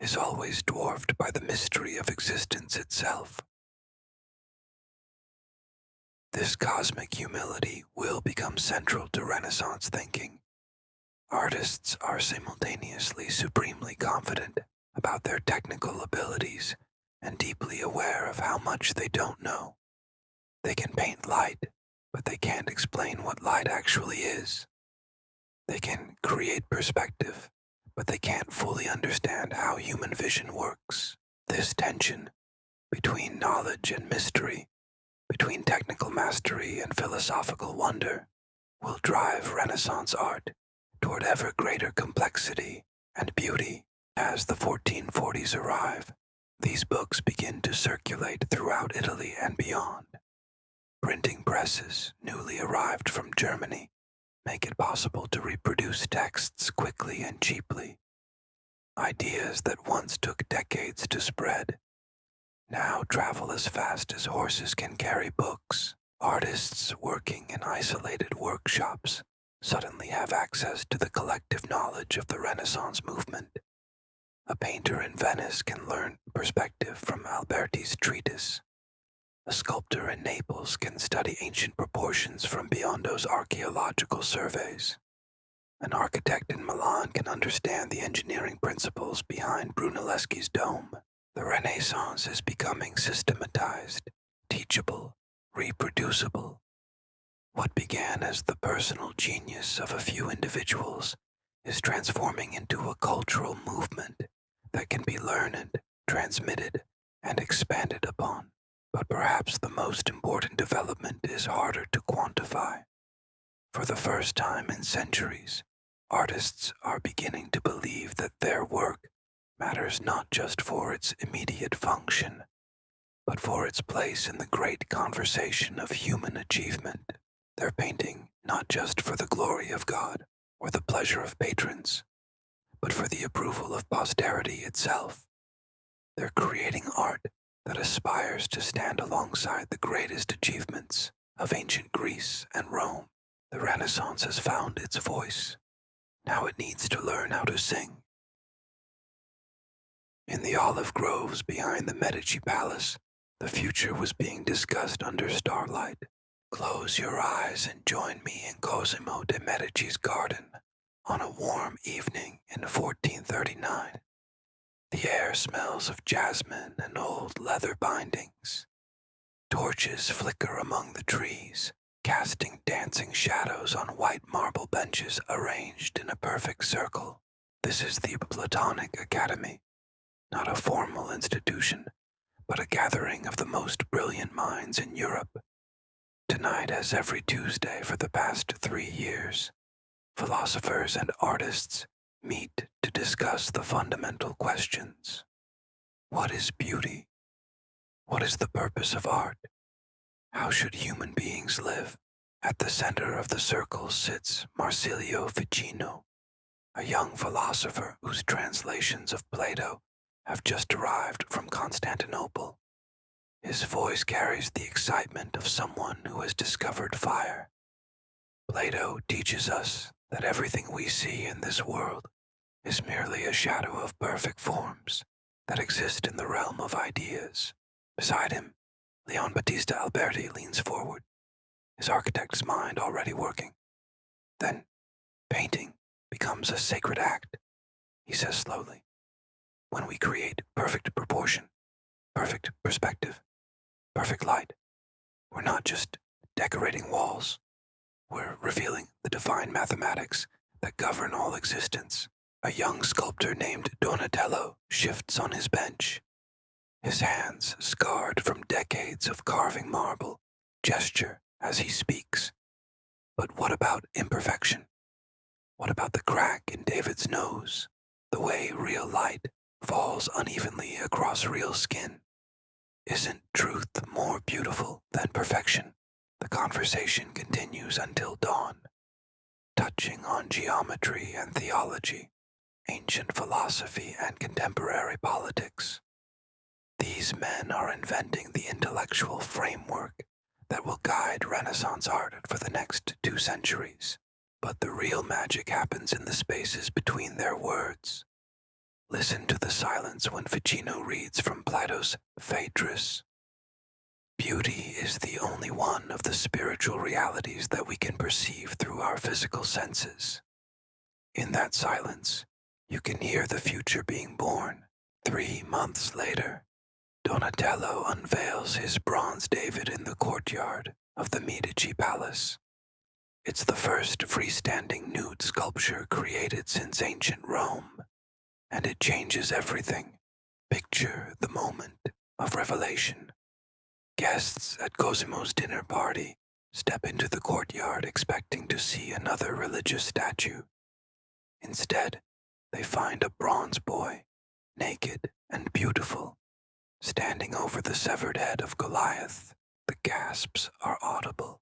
Speaker 1: is always dwarfed by the mystery of existence itself. This cosmic humility will become central to Renaissance thinking. Artists are simultaneously supremely confident about their technical abilities and deeply aware of how much they don't know. They can paint light, but they can't explain what light actually is. They can create perspective, but they can't fully understand how human vision works. This tension between knowledge and mystery, between technical mastery and philosophical wonder, will drive Renaissance art toward ever greater complexity and beauty. As the 1440s arrive, these books begin to circulate throughout Italy and beyond. Printing presses, newly arrived from Germany, make it possible to reproduce texts quickly and cheaply. Ideas that once took decades to spread now travel as fast as horses can carry books. Artists working in isolated workshops suddenly have access to the collective knowledge of the Renaissance movement. A painter in Venice can learn perspective from Alberti's treatise. A sculptor in Naples can study ancient proportions from Biondo's archaeological surveys. An architect in Milan can understand the engineering principles behind Brunelleschi's dome. The Renaissance is becoming systematized, teachable, reproducible. What began as the personal genius of a few individuals is transforming into a cultural movement that can be learned, transmitted, and expanded upon. But perhaps the most important development is harder to quantify. For the first time in centuries, artists are beginning to believe that their work matters not just for its immediate function, but for its place in the great conversation of human achievement. They're painting not just for the glory of God or the pleasure of patrons, but for the approval of posterity itself. They're creating art that aspires to stand alongside the greatest achievements of ancient Greece and Rome. The Renaissance has found its voice. Now it needs to learn how to sing. In the olive groves behind the Medici Palace, the future was being discussed under starlight. Close your eyes and join me in Cosimo de' Medici's garden on a warm evening in 1439. The air smells of jasmine and old leather bindings. Torches flicker among the trees, casting dancing shadows on white marble benches arranged in a perfect circle. This is the Platonic Academy, not a formal institution, but a gathering of the most brilliant minds in Europe. Tonight, as every Tuesday for the past 3 years, philosophers and artists meet to discuss the fundamental questions. What is beauty? What is the purpose of art? How should human beings live? At the center of the circle sits Marsilio Ficino, a young philosopher whose translations of Plato have just arrived from Constantinople. His voice carries the excitement of someone who has discovered fire. Plato teaches us that everything we see in this world is merely a shadow of perfect forms that exist in the realm of ideas. Beside him, Leon Battista Alberti leans forward, his architect's mind already working. Then, painting becomes a sacred act, he says slowly. When we create perfect proportion, perfect perspective, perfect light, we're not just decorating walls. We're revealing the divine mathematics that govern all existence. A young sculptor named Donatello shifts on his bench. His hands, scarred from decades of carving marble, gesture as he speaks. But what about imperfection? What about the crack in David's nose? The way real light falls unevenly across real skin? Isn't truth more beautiful than perfection? The conversation continues until dawn, touching on geometry and theology, ancient philosophy and contemporary politics. These men are inventing the intellectual framework that will guide Renaissance art for the next 2 centuries. But the real magic happens in the spaces between their words. Listen to the silence when Ficino reads from Plato's Phaedrus. Beauty is the only one of the spiritual realities that we can perceive through our physical senses. In that silence, you can hear the future being born. 3 months later, Donatello unveils his bronze David in the courtyard of the Medici Palace. It's the first freestanding nude sculpture created since ancient Rome. and it changes everything. Picture the moment of revelation. Guests at Cosimo's dinner party step into the courtyard expecting to see another religious statue. Instead, they find a bronze boy, naked and beautiful, standing over the severed head of Goliath. The gasps are audible.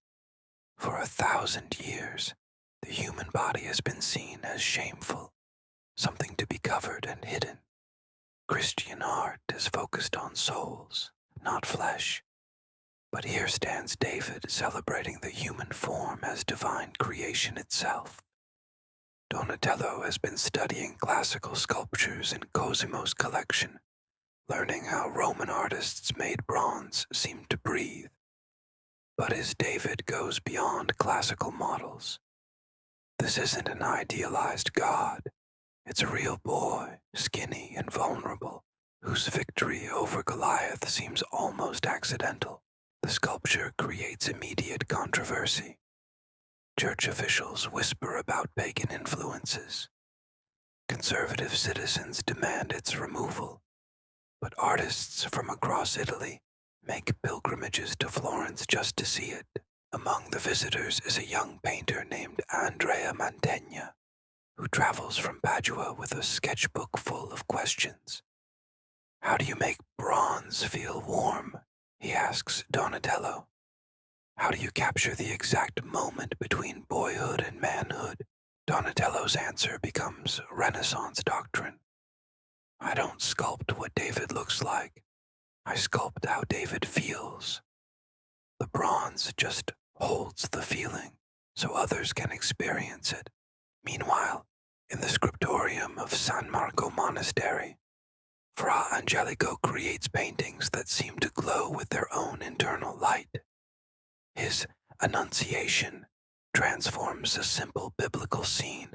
Speaker 1: For 1,000 years, the human body has been seen as shameful, something to be covered and hidden. Christian art is focused on souls, not flesh. But here stands David celebrating the human form as divine creation itself. Donatello has been studying classical sculptures in Cosimo's collection, learning how Roman artists made bronze seem to breathe. But his David goes beyond classical models. This isn't an idealized god. It's a real boy, skinny and vulnerable, whose victory over Goliath seems almost accidental. The sculpture creates immediate controversy. Church officials whisper about pagan influences. Conservative citizens demand its removal, but artists from across Italy make pilgrimages to Florence just to see it. Among the visitors is a young painter named Andrea Mantegna, who travels from Padua with a sketchbook full of questions. How do you make bronze feel warm? He asks Donatello. How do you capture the exact moment between boyhood and manhood? Donatello's answer becomes Renaissance doctrine. I don't sculpt what David looks like. I sculpt how David feels. The bronze just holds the feeling so others can experience it. Meanwhile, in the scriptorium of San Marco Monastery, Fra Angelico creates paintings that seem to glow with their own internal light. His Annunciation transforms a simple biblical scene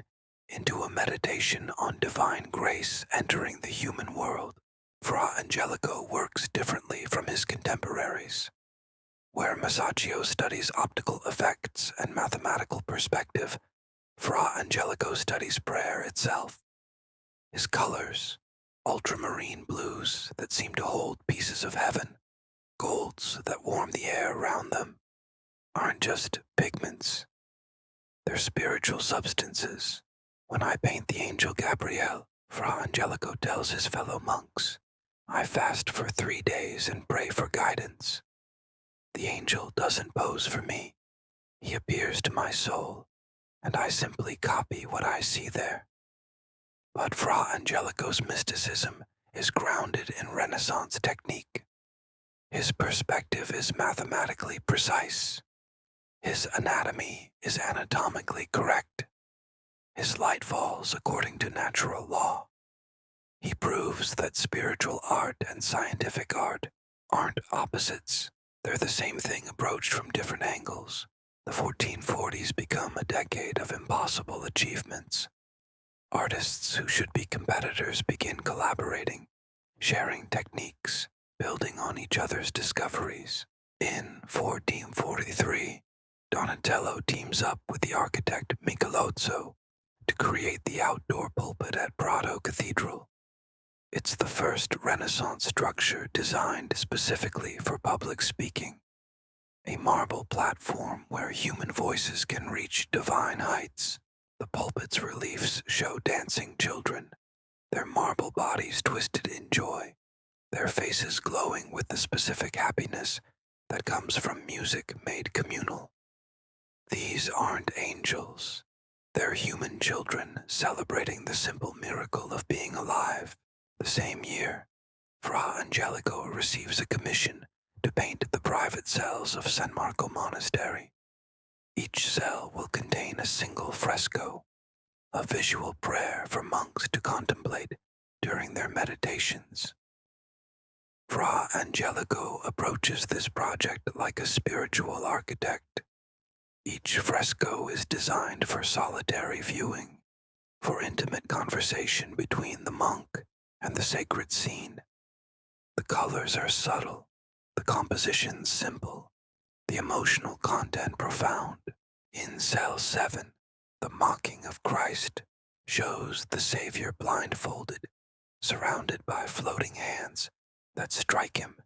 Speaker 1: into a meditation on divine grace entering the human world. Fra Angelico works differently from his contemporaries. Where Masaccio studies optical effects and mathematical perspective, Fra Angelico studies prayer itself. His colors, ultramarine blues that seem to hold pieces of heaven, golds that warm the air around them, aren't just pigments. They're spiritual substances. When I paint the angel Gabriel, Fra Angelico tells his fellow monks, I fast for 3 days and pray for guidance. The angel doesn't pose for me. He appears to my soul, and I simply copy what I see there. But Fra Angelico's mysticism is grounded in Renaissance technique. His perspective is mathematically precise. His anatomy is anatomically correct. His light falls according to natural law. He proves that spiritual art and scientific art aren't opposites. They're the same thing approached from different angles. The 1440s become a decade of impossible achievements. Artists who should be competitors begin collaborating, sharing techniques, building on each other's discoveries. In 1443, Donatello teams up with the architect Michelozzo to create the outdoor pulpit at Prato Cathedral. It's the first Renaissance structure designed specifically for public speaking, a marble platform where human voices can reach divine heights. The pulpit's reliefs show dancing children, their marble bodies twisted in joy, their faces glowing with the specific happiness that comes from music made communal. These aren't angels. They're human children celebrating the simple miracle of being alive. The same year, Fra Angelico receives a commission to paint the private cells of San Marco Monastery. Each cell will contain a single fresco, a visual prayer for monks to contemplate during their meditations. Fra Angelico approaches this project like a spiritual architect. Each fresco is designed for solitary viewing, for intimate conversation between the monk and the sacred scene. The colors are subtle, the composition simple, the emotional content profound. In Cell 7, the mocking of Christ shows the Savior blindfolded, surrounded by floating hands that strike him.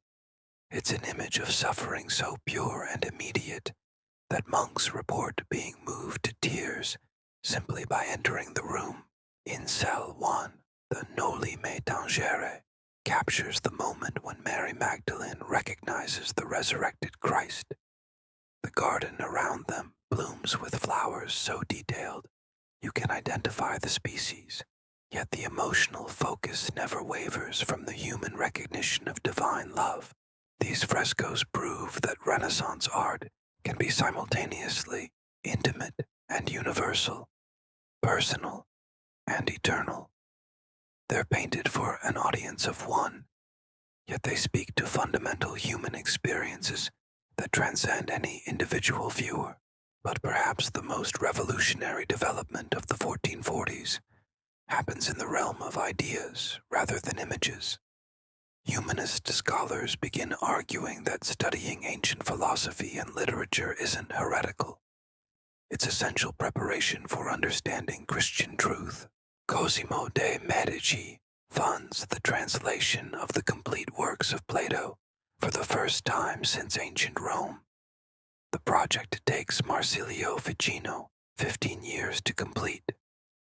Speaker 1: It's an image of suffering so pure and immediate that monks report being moved to tears simply by entering the room. In cell 1, the Noli Me Tangere captures the moment when Mary Magdalene recognizes the resurrected Christ. The garden around them blooms with flowers so detailed you can identify the species, yet the emotional focus never wavers from the human recognition of divine love. These frescoes prove that Renaissance art can be simultaneously intimate and universal, personal and eternal. They're painted for an audience of one, yet they speak to fundamental human experiences that transcend any individual viewer. But perhaps the most revolutionary development of the 1440s happens in the realm of ideas rather than images. Humanist scholars begin arguing that studying ancient philosophy and literature isn't heretical. It's essential preparation for understanding Christian truth. Cosimo de' Medici funds the translation of the complete works of Plato for the first time since ancient Rome. The project takes Marsilio Ficino 15 years to complete,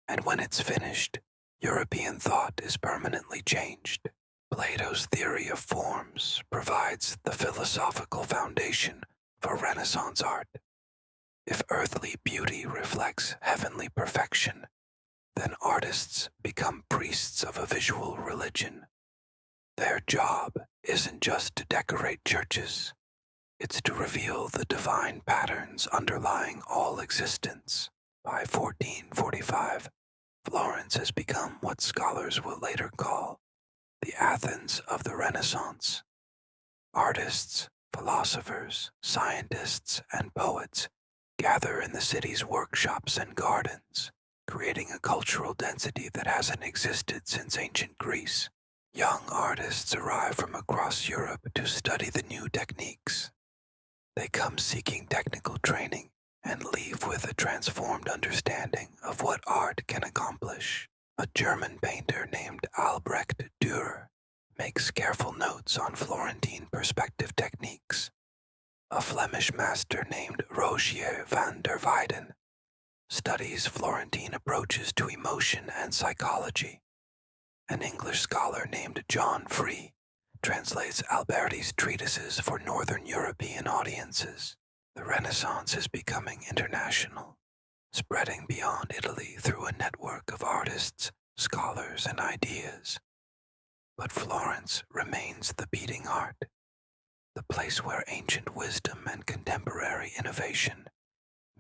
Speaker 1: and when it's finished, European thought is permanently changed. Plato's theory of forms provides the philosophical foundation for Renaissance art. If earthly beauty reflects heavenly perfection, then artists become priests of a visual religion. Their job isn't just to decorate churches, it's to reveal the divine patterns underlying all existence. By 1445, Florence has become what scholars will later call the Athens of the Renaissance. Artists, philosophers, scientists, and poets gather in the city's workshops and gardens, creating a cultural density that hasn't existed since ancient Greece. Young artists arrive from across Europe to study the new techniques. They come seeking technical training and leave with a transformed understanding of what art can accomplish. A German painter named Albrecht Dürer makes careful notes on Florentine perspective techniques. A Flemish master named Rogier van der Weyden studies Florentine approaches to emotion and psychology. An English scholar named John Free translates Alberti's treatises for Northern European audiences. The Renaissance is becoming international, spreading beyond Italy through a network of artists, scholars, and ideas. But Florence remains the beating heart, the place where ancient wisdom and contemporary innovation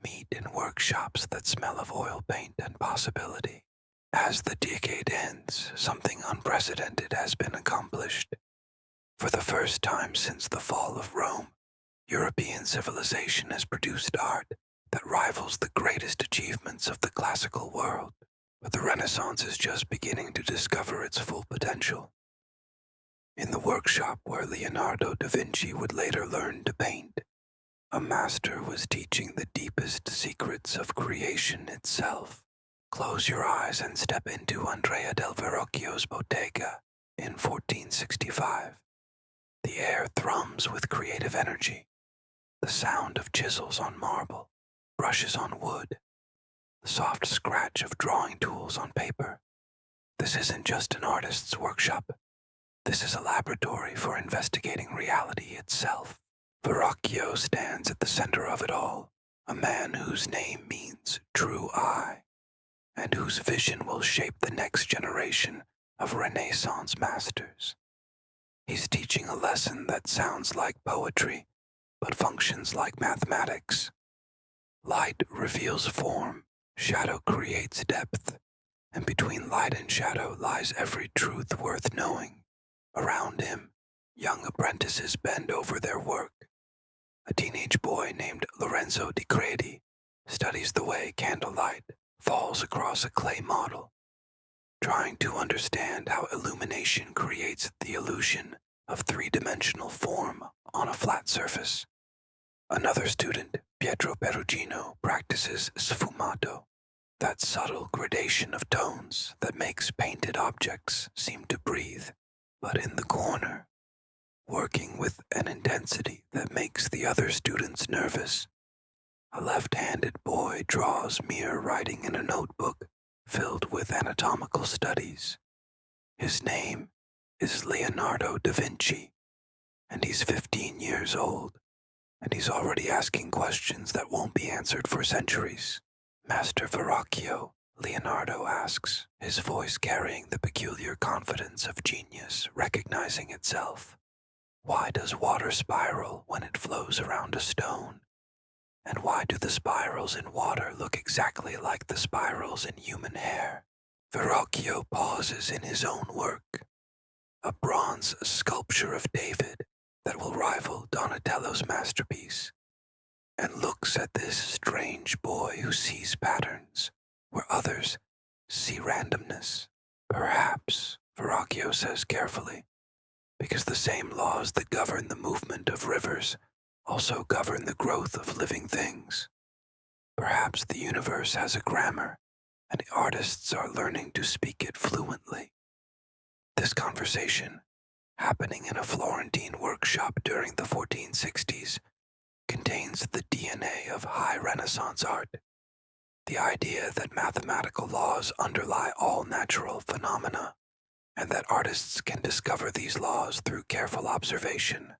Speaker 1: meet in workshops that smell of oil paint and possibility. As the decade ends, something unprecedented has been accomplished. For the first time since the fall of Rome, European civilization has produced art that rivals the greatest achievements of the classical world. But the Renaissance is just beginning to discover its full potential. In the workshop where Leonardo da Vinci would later learn to paint, a master was teaching the deepest secrets of creation itself. Close your eyes and step into Andrea del Verrocchio's bottega in 1465. The air thrums with creative energy, the sound of chisels on marble, brushes on wood, the soft scratch of drawing tools on paper. This isn't just an artist's workshop. This is a laboratory for investigating reality itself. Verrocchio stands at the center of it all, a man whose name means true eye, and whose vision will shape the next generation of Renaissance masters. He's teaching a lesson that sounds like poetry, but functions like mathematics. Light reveals form, shadow creates depth, and between light and shadow lies every truth worth knowing. Around him, young apprentices bend over their work. A teenage boy named Lorenzo di Credi studies the way candlelight falls across a clay model, trying to understand how illumination creates the illusion of three-dimensional form on a flat surface. Another student, Pietro Perugino, practices sfumato, that subtle gradation of tones that makes painted objects seem to breathe. But in the corner, working with an intensity that makes the other students nervous, a left-handed boy draws mere writing in a notebook filled with anatomical studies. His name is Leonardo da Vinci, and he's 15 years old, and he's already asking questions that won't be answered for centuries. Master Verrocchio, Leonardo asks, his voice carrying the peculiar confidence of genius recognizing itself. Why does water spiral when it flows around a stone? And why do the spirals in water look exactly like the spirals in human hair? Verrocchio pauses in his own work, a bronze sculpture of David that will rival Donatello's masterpiece, and looks at this strange boy who sees patterns where others see randomness. Perhaps, Verrocchio says carefully, because the same laws that govern the movement of rivers also govern the growth of living things. Perhaps the universe has a grammar, and the artists are learning to speak it fluently. This conversation, happening in a Florentine workshop during the 1460s, contains the DNA of high Renaissance art. The idea that mathematical laws underlie all natural phenomena, and that artists can discover these laws through careful observation,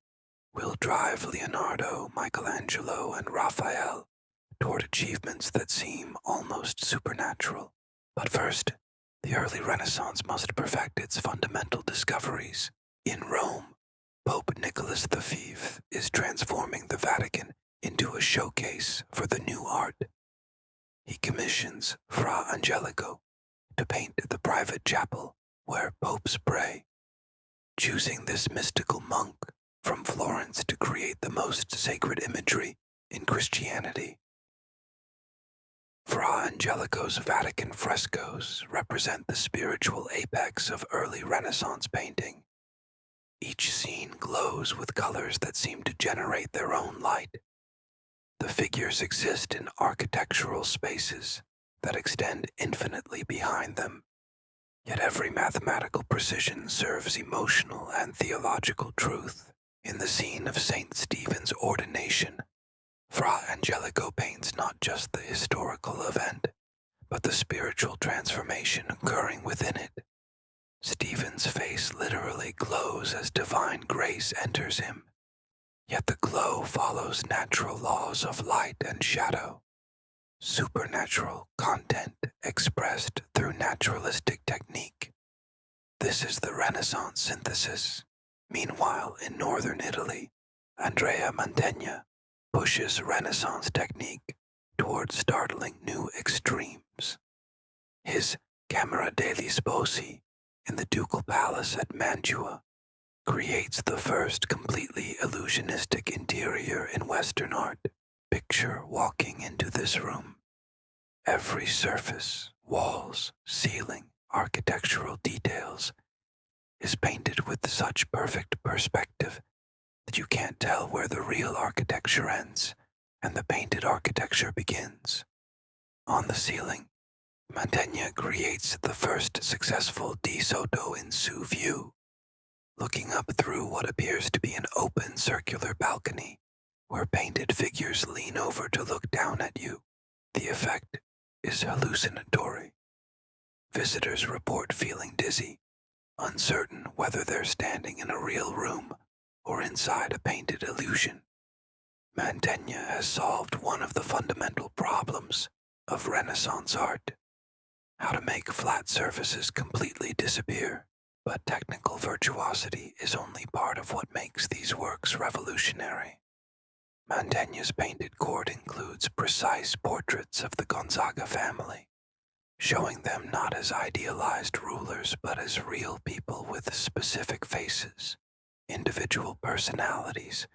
Speaker 1: will drive Leonardo, Michelangelo, and Raphael toward achievements that seem almost supernatural. But first, the early Renaissance must perfect its fundamental discoveries. In Rome, Pope Nicholas V is transforming the Vatican into a showcase for the new art. He commissions Fra Angelico to paint the private chapel where popes pray, choosing this mystical monk from Florence to create the most sacred imagery in Christianity. Fra Angelico's Vatican frescoes represent the spiritual apex of early Renaissance painting. Each scene glows with colors that seem to generate their own light. The figures exist in architectural spaces that extend infinitely behind them, yet every mathematical precision serves emotional and theological truth. In the scene of St. Stephen's ordination, Fra Angelico paints not just the historical event, but the spiritual transformation occurring within it. Stephen's face literally glows as divine grace enters him, yet the glow follows natural laws of light and shadow, supernatural content expressed through naturalistic technique. This is the Renaissance synthesis. Meanwhile, in northern Italy, Andrea Mantegna pushes Renaissance technique toward startling new extremes. His Camera degli Sposi in the Ducal Palace at Mantua creates the first completely illusionistic interior in Western art. Picture walking into this room. Every surface, walls, ceiling, architectural details is painted with such perfect perspective that you can't tell where the real architecture ends and the painted architecture begins. On the ceiling, Mantegna creates the first successful di sotto in su view, looking up through what appears to be an open circular balcony where painted figures lean over to look down at you. The effect is hallucinatory. Visitors report feeling dizzy, uncertain whether they're standing in a real room or inside a painted illusion. Mantegna has solved one of the fundamental problems of Renaissance art: how to make flat surfaces completely disappear. But technical virtuosity is only part of what makes these works revolutionary. Mantegna's painted court includes precise portraits of the Gonzaga family, showing them not as idealized rulers but as real people with specific faces, individual personalities,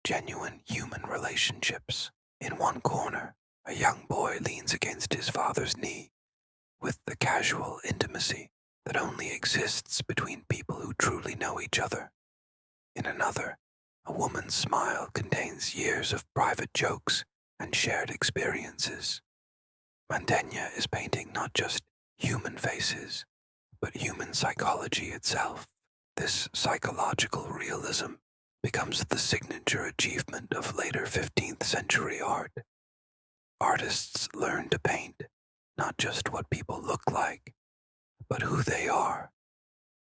Speaker 1: genuine human relationships. In one corner, a young boy leans against his father's knee with the casual intimacy that only exists between people who truly know each other. In another, a woman's smile contains years of private jokes and shared experiences. Mantegna is painting not just human faces, but human psychology itself. This psychological realism becomes the signature achievement of later 15th century art. Artists learn to paint not just what people look like, but who they are,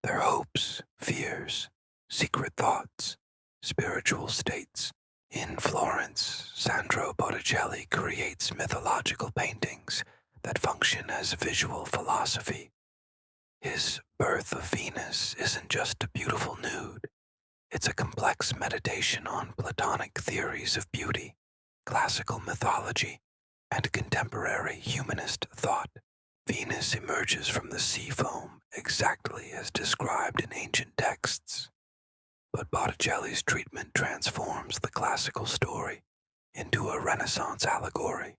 Speaker 1: their hopes, fears, secret thoughts, spiritual states. In Florence, Sandro Botticelli creates mythological paintings that function as visual philosophy. His Birth of Venus isn't just a beautiful nude, it's a complex meditation on Platonic theories of beauty, classical mythology, and contemporary humanist thought. Venus emerges from the sea foam exactly as described in ancient texts, but Botticelli's treatment transforms the classical story into a Renaissance allegory.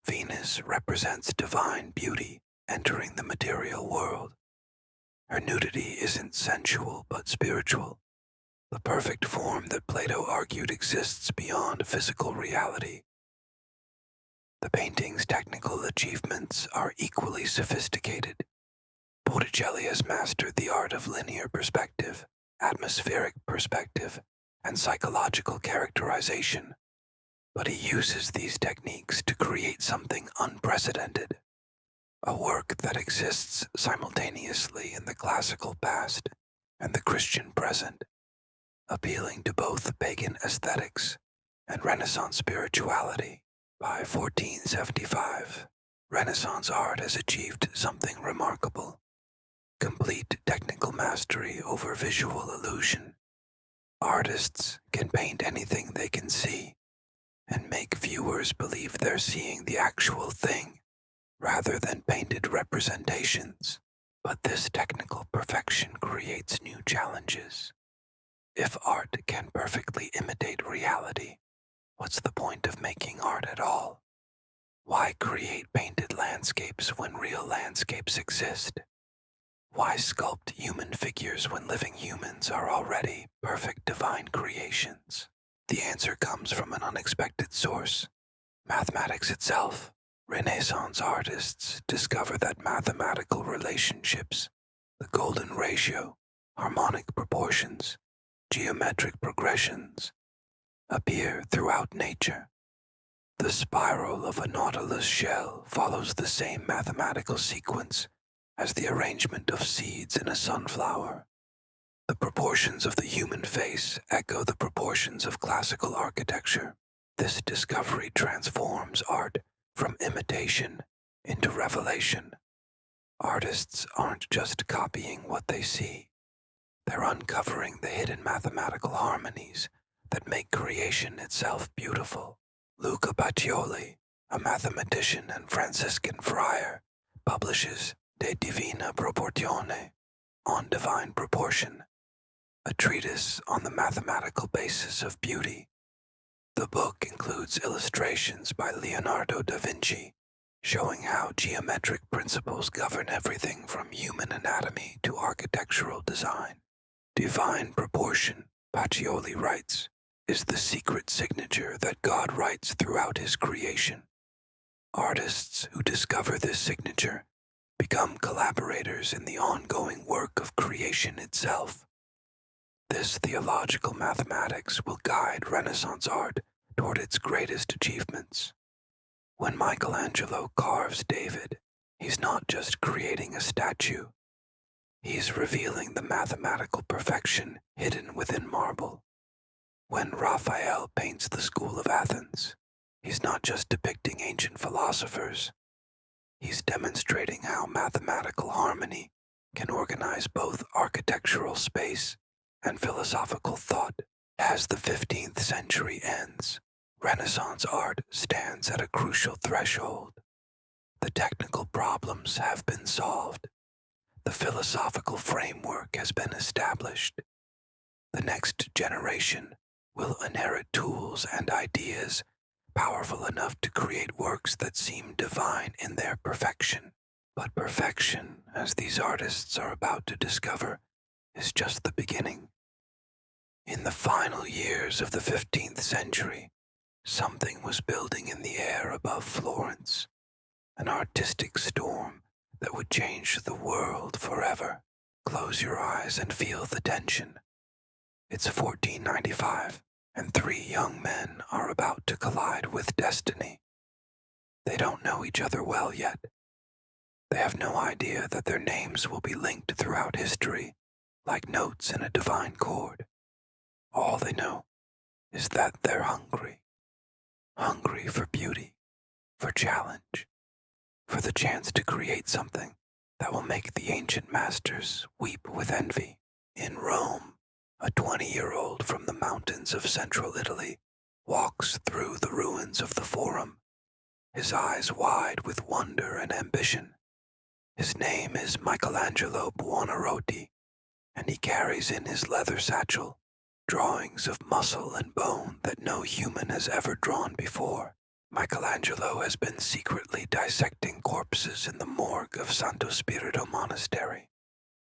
Speaker 1: Venus represents divine beauty entering the material world. Her nudity isn't sensual but spiritual, the perfect form that Plato argued exists beyond physical reality. The painting's technical achievements are equally sophisticated. Botticelli has mastered the art of linear perspective, atmospheric perspective, and psychological characterization, but he uses these techniques to create something unprecedented, a work that exists simultaneously in the classical past and the Christian present, appealing to both pagan aesthetics and Renaissance spirituality. By 1475, Renaissance art has achieved something remarkable: complete technical mastery over visual illusion. Artists can paint anything they can see and make viewers believe they're seeing the actual thing rather than painted representations. But this technical perfection creates new challenges. If art can perfectly imitate reality, what's the point of making art at all? Why create painted landscapes when real landscapes exist? Why sculpt human figures when living humans are already perfect divine creations? The answer comes from an unexpected source: mathematics itself. Renaissance artists discover that mathematical relationships, the golden ratio, harmonic proportions, geometric progressions, appear throughout nature. The spiral of a nautilus shell follows the same mathematical sequence as the arrangement of seeds in a sunflower. The proportions of the human face echo the proportions of classical architecture. This discovery transforms art from imitation into revelation. Artists aren't just copying what they see, they're uncovering the hidden mathematical harmonies that make creation itself beautiful. Luca Pacioli, a mathematician and Franciscan friar, publishes De Divina Proportione, on divine proportion, a treatise on the mathematical basis of beauty. The book includes illustrations by Leonardo da Vinci, showing how geometric principles govern everything from human anatomy to architectural design. Divine proportion, Pacioli writes, is the secret signature that God writes throughout his creation. Artists who discover this signature become collaborators in the ongoing work of creation itself. This theological mathematics will guide Renaissance art toward its greatest achievements. When Michelangelo carves David, he's not just creating a statue. He's revealing the mathematical perfection hidden within marble. When Raphael paints the School of Athens, he's not just depicting ancient philosophers. He's demonstrating how mathematical harmony can organize both architectural space and philosophical thought. As the 15th century ends, Renaissance art stands at a crucial threshold. The technical problems have been solved. The philosophical framework has been established. The next generation will inherit tools and ideas powerful enough to create works that seem divine in their perfection. But perfection, as these artists are about to discover, is just the beginning. In the final years of the 15th century, something was building in the air above Florence, an artistic storm that would change the world forever. Close your eyes and feel the tension. It's 1495, and three young men are about to collide with destiny. They don't know each other well yet. They have no idea that their names will be linked throughout history like notes in a divine chord. All they know is that they're hungry. Hungry for beauty, for challenge, for the chance to create something that will make the ancient masters weep with envy. In Rome, a 20-year-old from the mountains of central Italy walks through the ruins of the Forum, his eyes wide with wonder and ambition. His name is Michelangelo Buonarroti, and he carries in his leather satchel drawings of muscle and bone that no human has ever drawn before. Michelangelo has been secretly dissecting corpses in the morgue of Santo Spirito Monastery,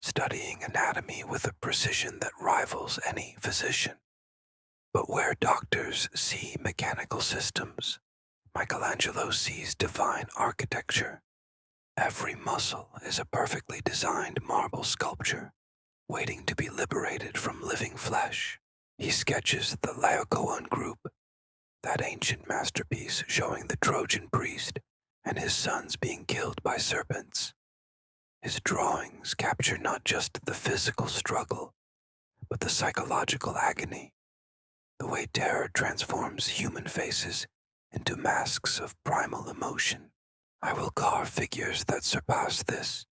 Speaker 1: studying anatomy with a precision that rivals any physician. But where doctors see mechanical systems, Michelangelo sees divine architecture. Every muscle is a perfectly designed marble sculpture, waiting to be liberated from living flesh. He sketches the Laocoon group, that ancient masterpiece showing the Trojan priest and his sons being killed by serpents. His drawings capture not just the physical struggle, but the psychological agony, the way terror transforms human faces into masks of primal emotion. I will carve figures that surpass this,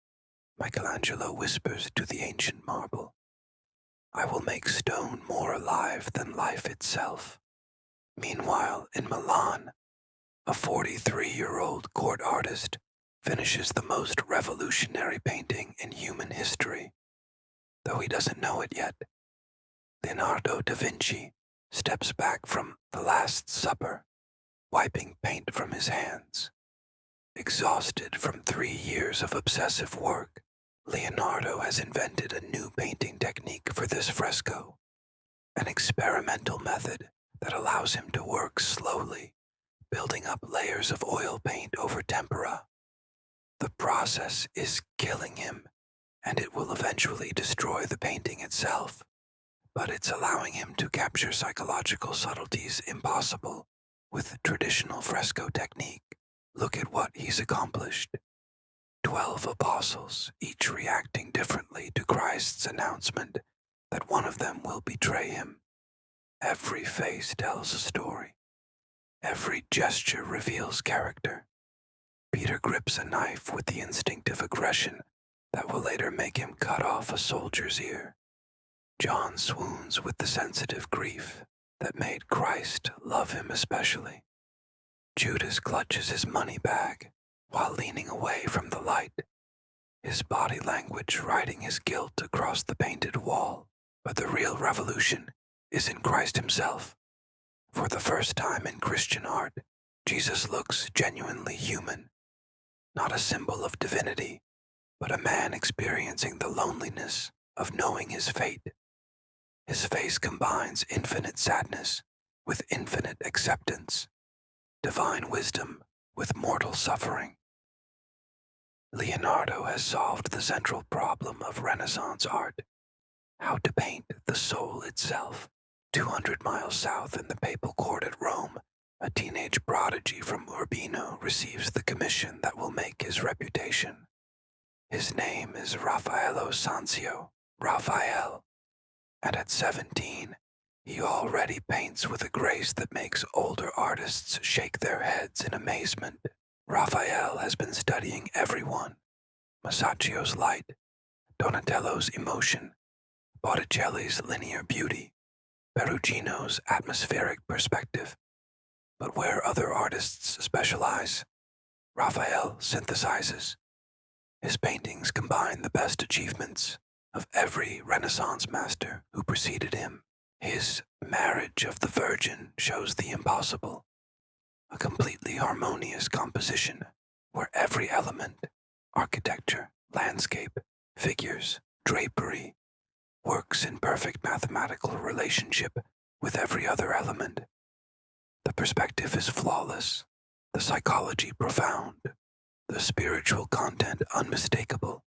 Speaker 1: Michelangelo whispers to the ancient marble. I will make stone more alive than life itself. Meanwhile, in Milan, a 43-year-old court artist finishes the most revolutionary painting in human history, though he doesn't know it yet. Leonardo da Vinci steps back from The Last Supper, wiping paint from his hands. Exhausted from 3 years of obsessive work, Leonardo has invented a new painting technique for this fresco, an experimental method that allows him to work slowly, building up layers of oil paint over tempera. The process is killing him, and it will eventually destroy the painting itself, but it's allowing him to capture psychological subtleties impossible with traditional fresco technique. Look at what he's accomplished. 12 apostles, each reacting differently to Christ's announcement that one of them will betray him. Every face tells a story. Every gesture reveals character. Peter grips a knife with the instinctive aggression that will later make him cut off a soldier's ear. John swoons with the sensitive grief that made Christ love him especially. Judas clutches his money bag while leaning away from the light, his body language writing his guilt across the painted wall. But the real revolution is in Christ himself. For the first time in Christian art, Jesus looks genuinely human, not a symbol of divinity, but a man experiencing the loneliness of knowing his fate. His face combines infinite sadness with infinite acceptance, divine wisdom with mortal suffering. Leonardo has solved the central problem of Renaissance art: how to paint the soul itself. 200 miles south in the papal court at Rome, a teenage prodigy from Urbino receives the commission that will make his reputation. His name is Raffaello Sanzio, Raphael, and at 17, he already paints with a grace that makes older artists shake their heads in amazement. Raphael has been studying everyone: Masaccio's light, Donatello's emotion, Botticelli's linear beauty, Perugino's atmospheric perspective. But where other artists specialize, Raphael synthesizes. His paintings combine the best achievements of every Renaissance master who preceded him. His Marriage of the Virgin shows the impossible, a completely harmonious composition where every element, architecture, landscape, figures, drapery, works in perfect mathematical relationship with every other element. The perspective is flawless, the psychology profound, the spiritual content unmistakable,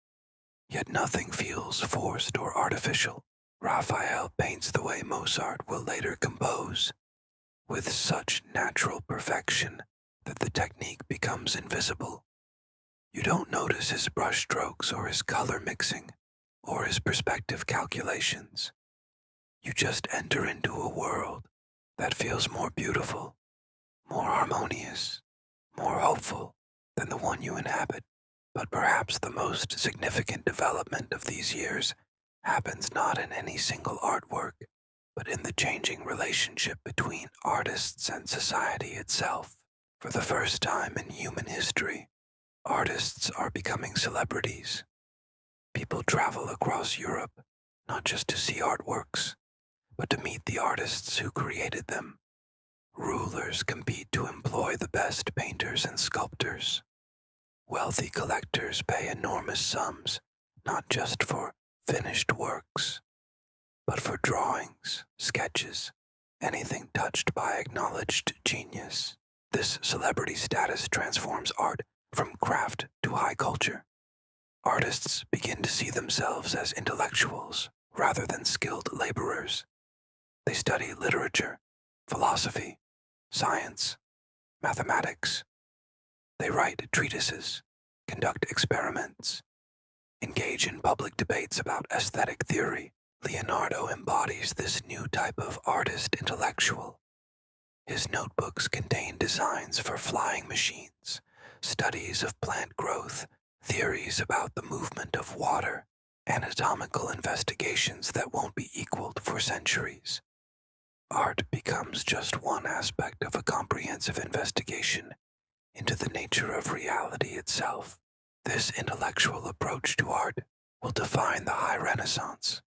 Speaker 1: yet nothing feels forced or artificial. Raphael paints the way Mozart will later compose, with such natural perfection that the technique becomes invisible. You don't notice his brushstrokes or his color mixing or his perspective calculations. You just enter into a world that feels more beautiful, more harmonious, more hopeful than the one you inhabit. But perhaps the most significant development of these years happens not in any single artwork, but in the changing relationship between artists and society itself. For the first time in human history, artists are becoming celebrities. People travel across Europe not just to see artworks, but to meet the artists who created them. Rulers compete to employ the best painters and sculptors. Wealthy collectors pay enormous sums, not just for finished works, but for drawings, sketches, anything touched by acknowledged genius. This celebrity status transforms art from craft to high culture. Artists begin to see themselves as intellectuals rather than skilled laborers. They study literature, philosophy, science, mathematics. They write treatises, conduct experiments, engage in public debates about aesthetic theory. Leonardo embodies this new type of artist intellectual. His notebooks contain designs for flying machines, studies of plant growth, theories about the movement of water, anatomical investigations that won't be equaled for centuries. Art becomes just one aspect of a comprehensive investigation into the nature of reality itself. This intellectual approach to art will define the High Renaissance.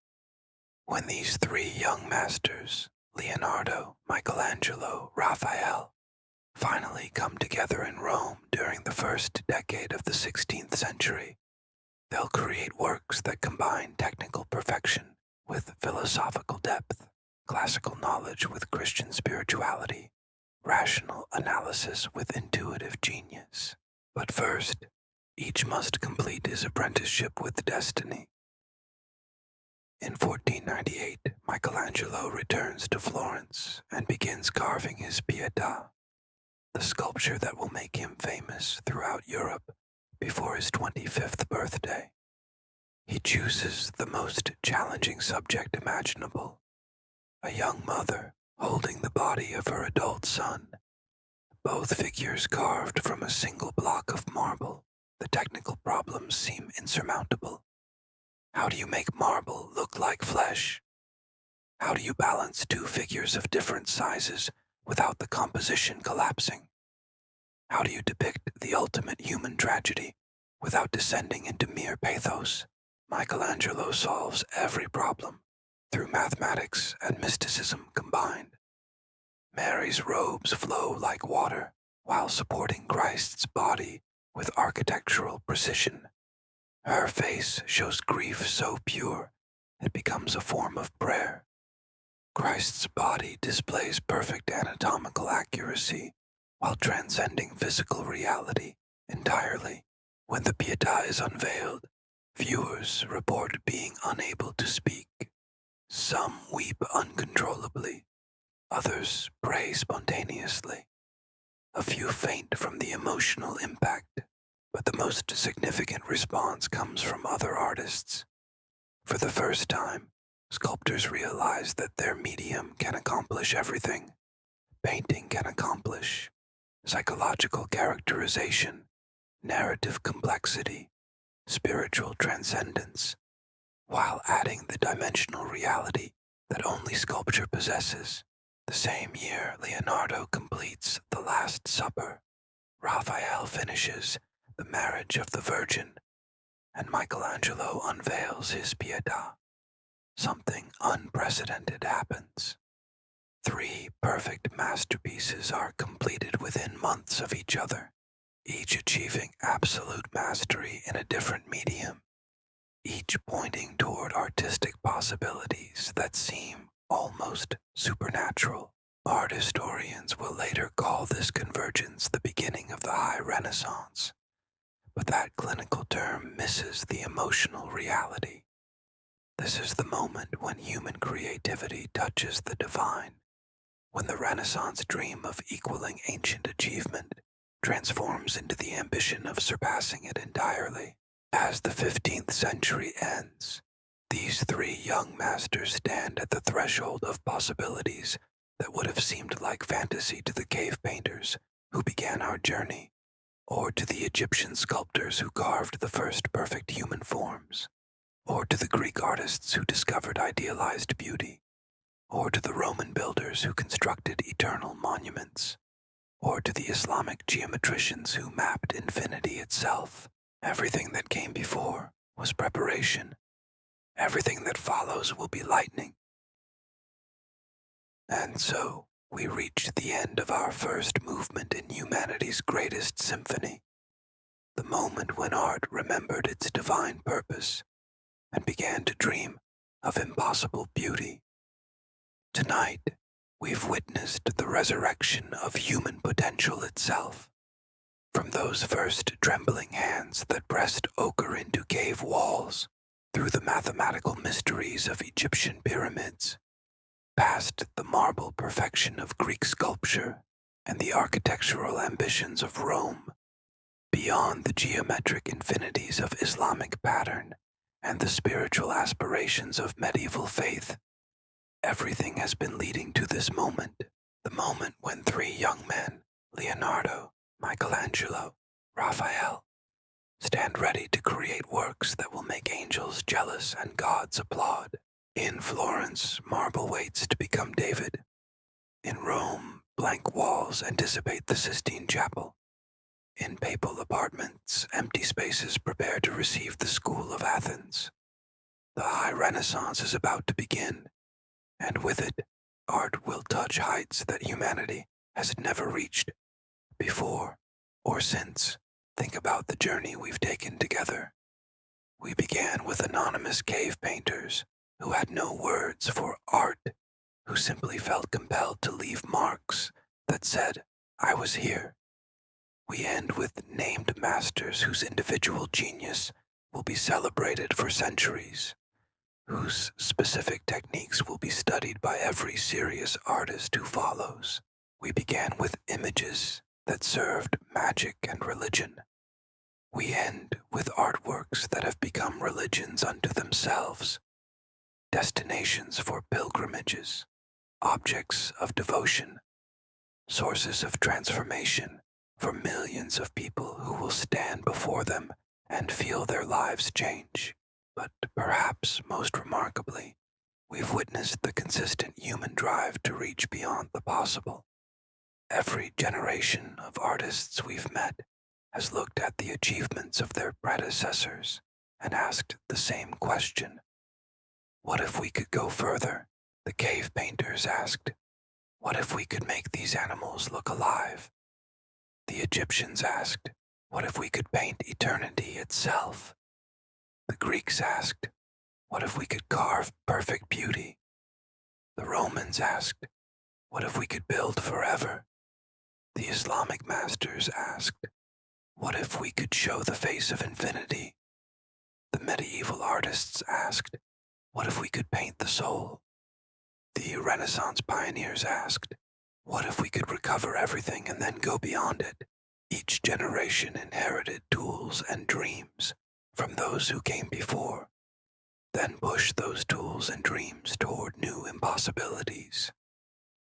Speaker 1: When these three young masters, Leonardo, Michelangelo, Raphael, finally come together in Rome during the first decade of the 16th century, they'll create works that combine technical perfection with philosophical depth, classical knowledge with Christian spirituality, rational analysis with intuitive genius. But first, each must complete his apprenticeship with destiny. In 1498, Michelangelo returns to Florence and begins carving his Pietà, the sculpture that will make him famous throughout Europe before his 25th birthday. He chooses the most challenging subject imaginable, a young mother holding the body of her adult son, both figures carved from a single block of marble. The technical problems seem insurmountable. How do you make marble look like flesh? How do you balance two figures of different sizes without the composition collapsing? How do you depict the ultimate human tragedy without descending into mere pathos? Michelangelo solves every problem through mathematics and mysticism combined. Mary's robes flow like water while supporting Christ's body with architectural precision. Her face shows grief so pure it becomes a form of prayer. Christ's body displays perfect anatomical accuracy while transcending physical reality entirely. When the Pietà is unveiled, viewers report being unable to speak. Some weep uncontrollably, others pray spontaneously. A few faint from the emotional impact, but the most significant response comes from other artists. For the first time, sculptors realize that their medium can accomplish everything. Painting can accomplish psychological characterization, narrative complexity, spiritual transcendence, while adding the dimensional reality that only sculpture possesses. The same year, Leonardo completes The Last Supper, Raphael finishes The Marriage of the Virgin, and Michelangelo unveils his Pietà. Something unprecedented happens. Three perfect masterpieces are completed within months of each other, each achieving absolute mastery in a different medium, each pointing toward artistic possibilities that seem almost supernatural. Art historians will later call this convergence the beginning of the High Renaissance. but that clinical term misses the emotional reality. This is the moment when human creativity touches the divine, when the Renaissance dream of equaling ancient achievement transforms into the ambition of surpassing it entirely. As the 15th century ends, these three young masters stand at the threshold of possibilities that would have seemed like fantasy to the cave painters who began our journey, or to the Egyptian sculptors who carved the first perfect human forms, or to the Greek artists who discovered idealized beauty, or to the Roman builders who constructed eternal monuments, or to the Islamic geometricians who mapped infinity itself. Everything that came before was preparation. Everything that follows will be lightning. And so, we reach the end of our first movement in humanity's greatest symphony, the moment when art remembered its divine purpose and began to dream of impossible beauty. Tonight, we've witnessed the resurrection of human potential itself. From those first trembling hands that pressed ochre into cave walls, through the mathematical mysteries of Egyptian pyramids, past the marble perfection of Greek sculpture and the architectural ambitions of Rome, beyond the geometric infinities of Islamic pattern and the spiritual aspirations of medieval faith, everything has been leading to this moment, the moment when three young men, Leonardo, Michelangelo, Raphael, stand ready to create works that will make angels jealous and gods applaud. In Florence, marble waits to become David. In Rome, blank walls anticipate the Sistine Chapel. In papal apartments, empty spaces prepare to receive the school of Athens. The High Renaissance is about to begin, and with it, art will touch heights that humanity has never reached before or since. Think about the journey we've taken together. We began with anonymous cave painters who had no words for art, who simply felt compelled to leave marks that said, "I was here." We end with named masters whose individual genius will be celebrated for centuries, whose specific techniques will be studied by every serious artist who follows. We began with images that served magic and religion. We end with artworks that have become religions unto themselves, destinations for pilgrimages, objects of devotion, sources of transformation for millions of people who will stand before them and feel their lives change. But perhaps most remarkably, we've witnessed the consistent human drive to reach beyond the possible. Every generation of artists we've met has looked at the achievements of their predecessors and asked the same question. What if we could go further? The cave painters asked. What if we could make these animals look alive? The Egyptians asked, what if we could paint eternity itself? The Greeks asked, what if we could carve perfect beauty? The Romans asked, what if we could build forever? The Islamic masters asked, what if we could show the face of infinity? The medieval artists asked, what if we could paint the soul? The Renaissance pioneers asked, what if we could recover everything and then go beyond it? Each generation inherited tools and dreams from those who came before, then pushed those tools and dreams toward new impossibilities.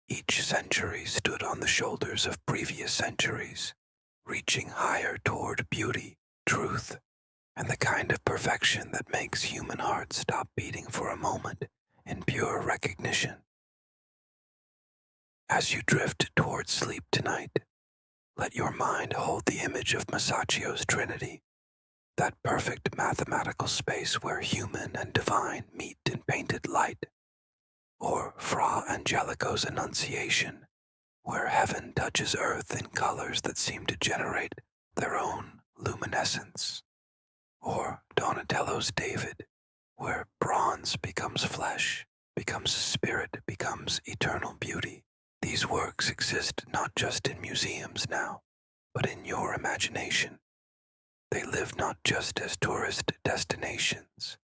Speaker 1: Each century stood on the shoulders of previous centuries, reaching higher toward beauty, truth, and the kind of perfection that makes human hearts stop beating for a moment in pure recognition. As you drift toward sleep tonight, let your mind hold the image of Masaccio's Trinity, that perfect mathematical space where human and divine meet in painted light, or Fra Angelico's Annunciation, where heaven touches earth in colors that seem to generate their own luminescence, or Donatello's David, where bronze becomes flesh, becomes spirit, becomes eternal beauty. These works exist not just in museums now, but in your imagination. They live not just as tourist destinations,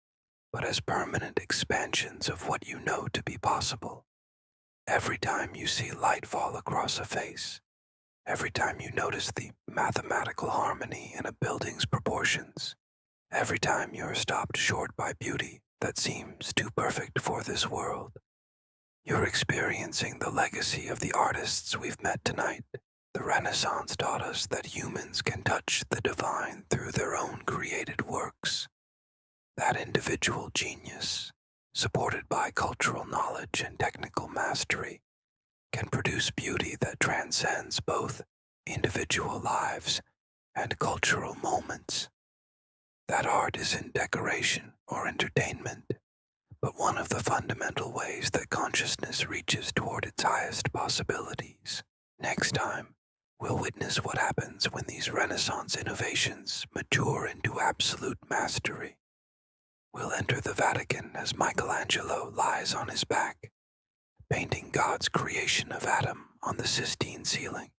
Speaker 1: but as permanent expansions of what you know to be possible. Every time you see light fall across a face, every time you notice the mathematical harmony in a building's proportions, every time you are stopped short by beauty that seems too perfect for this world, you're experiencing the legacy of the artists we've met tonight. The Renaissance taught us that humans can touch the divine through their own created works. That individual genius, supported by cultural knowledge and technical mastery, can produce beauty that transcends both individual lives and cultural moments. That art isn't decoration or entertainment, but one of the fundamental ways that consciousness reaches toward its highest possibilities. Next time, we'll witness what happens when these Renaissance innovations mature into absolute mastery. We'll enter the Vatican as Michelangelo lies on his back, painting God's creation of Adam on the Sistine ceiling.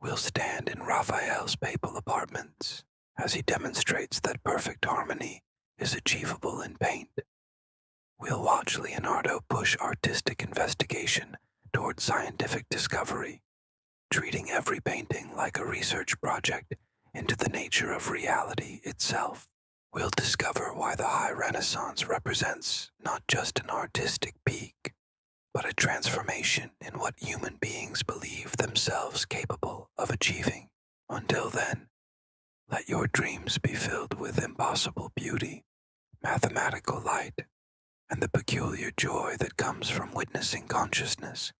Speaker 1: We'll stand in Raphael's papal apartments as he demonstrates that perfect harmony is achievable in paint. We'll watch Leonardo push artistic investigation toward scientific discovery, treating every painting like a research project into the nature of reality itself. We'll discover why the High Renaissance represents not just an artistic peak, but a transformation in what human beings believe themselves capable of achieving. Until then, let your dreams be filled with impossible beauty, mathematical light, and the peculiar joy that comes from witnessing consciousness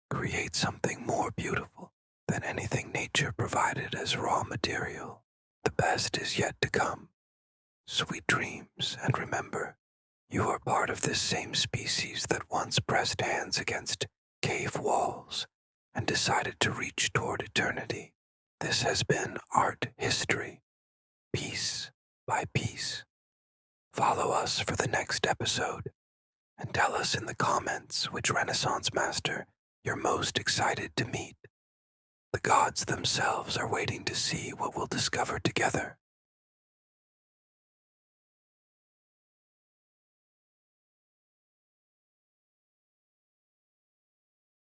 Speaker 1: create something more beautiful than anything nature provided as raw material. The best is yet to come. Sweet dreams, and remember, you are part of this same species that once pressed hands against cave walls and decided to reach toward eternity. This has been Art History, piece by piece. Follow us for the next episode, and tell us in the comments which Renaissance master you're most excited to meet. The gods themselves are waiting to see what we'll discover together.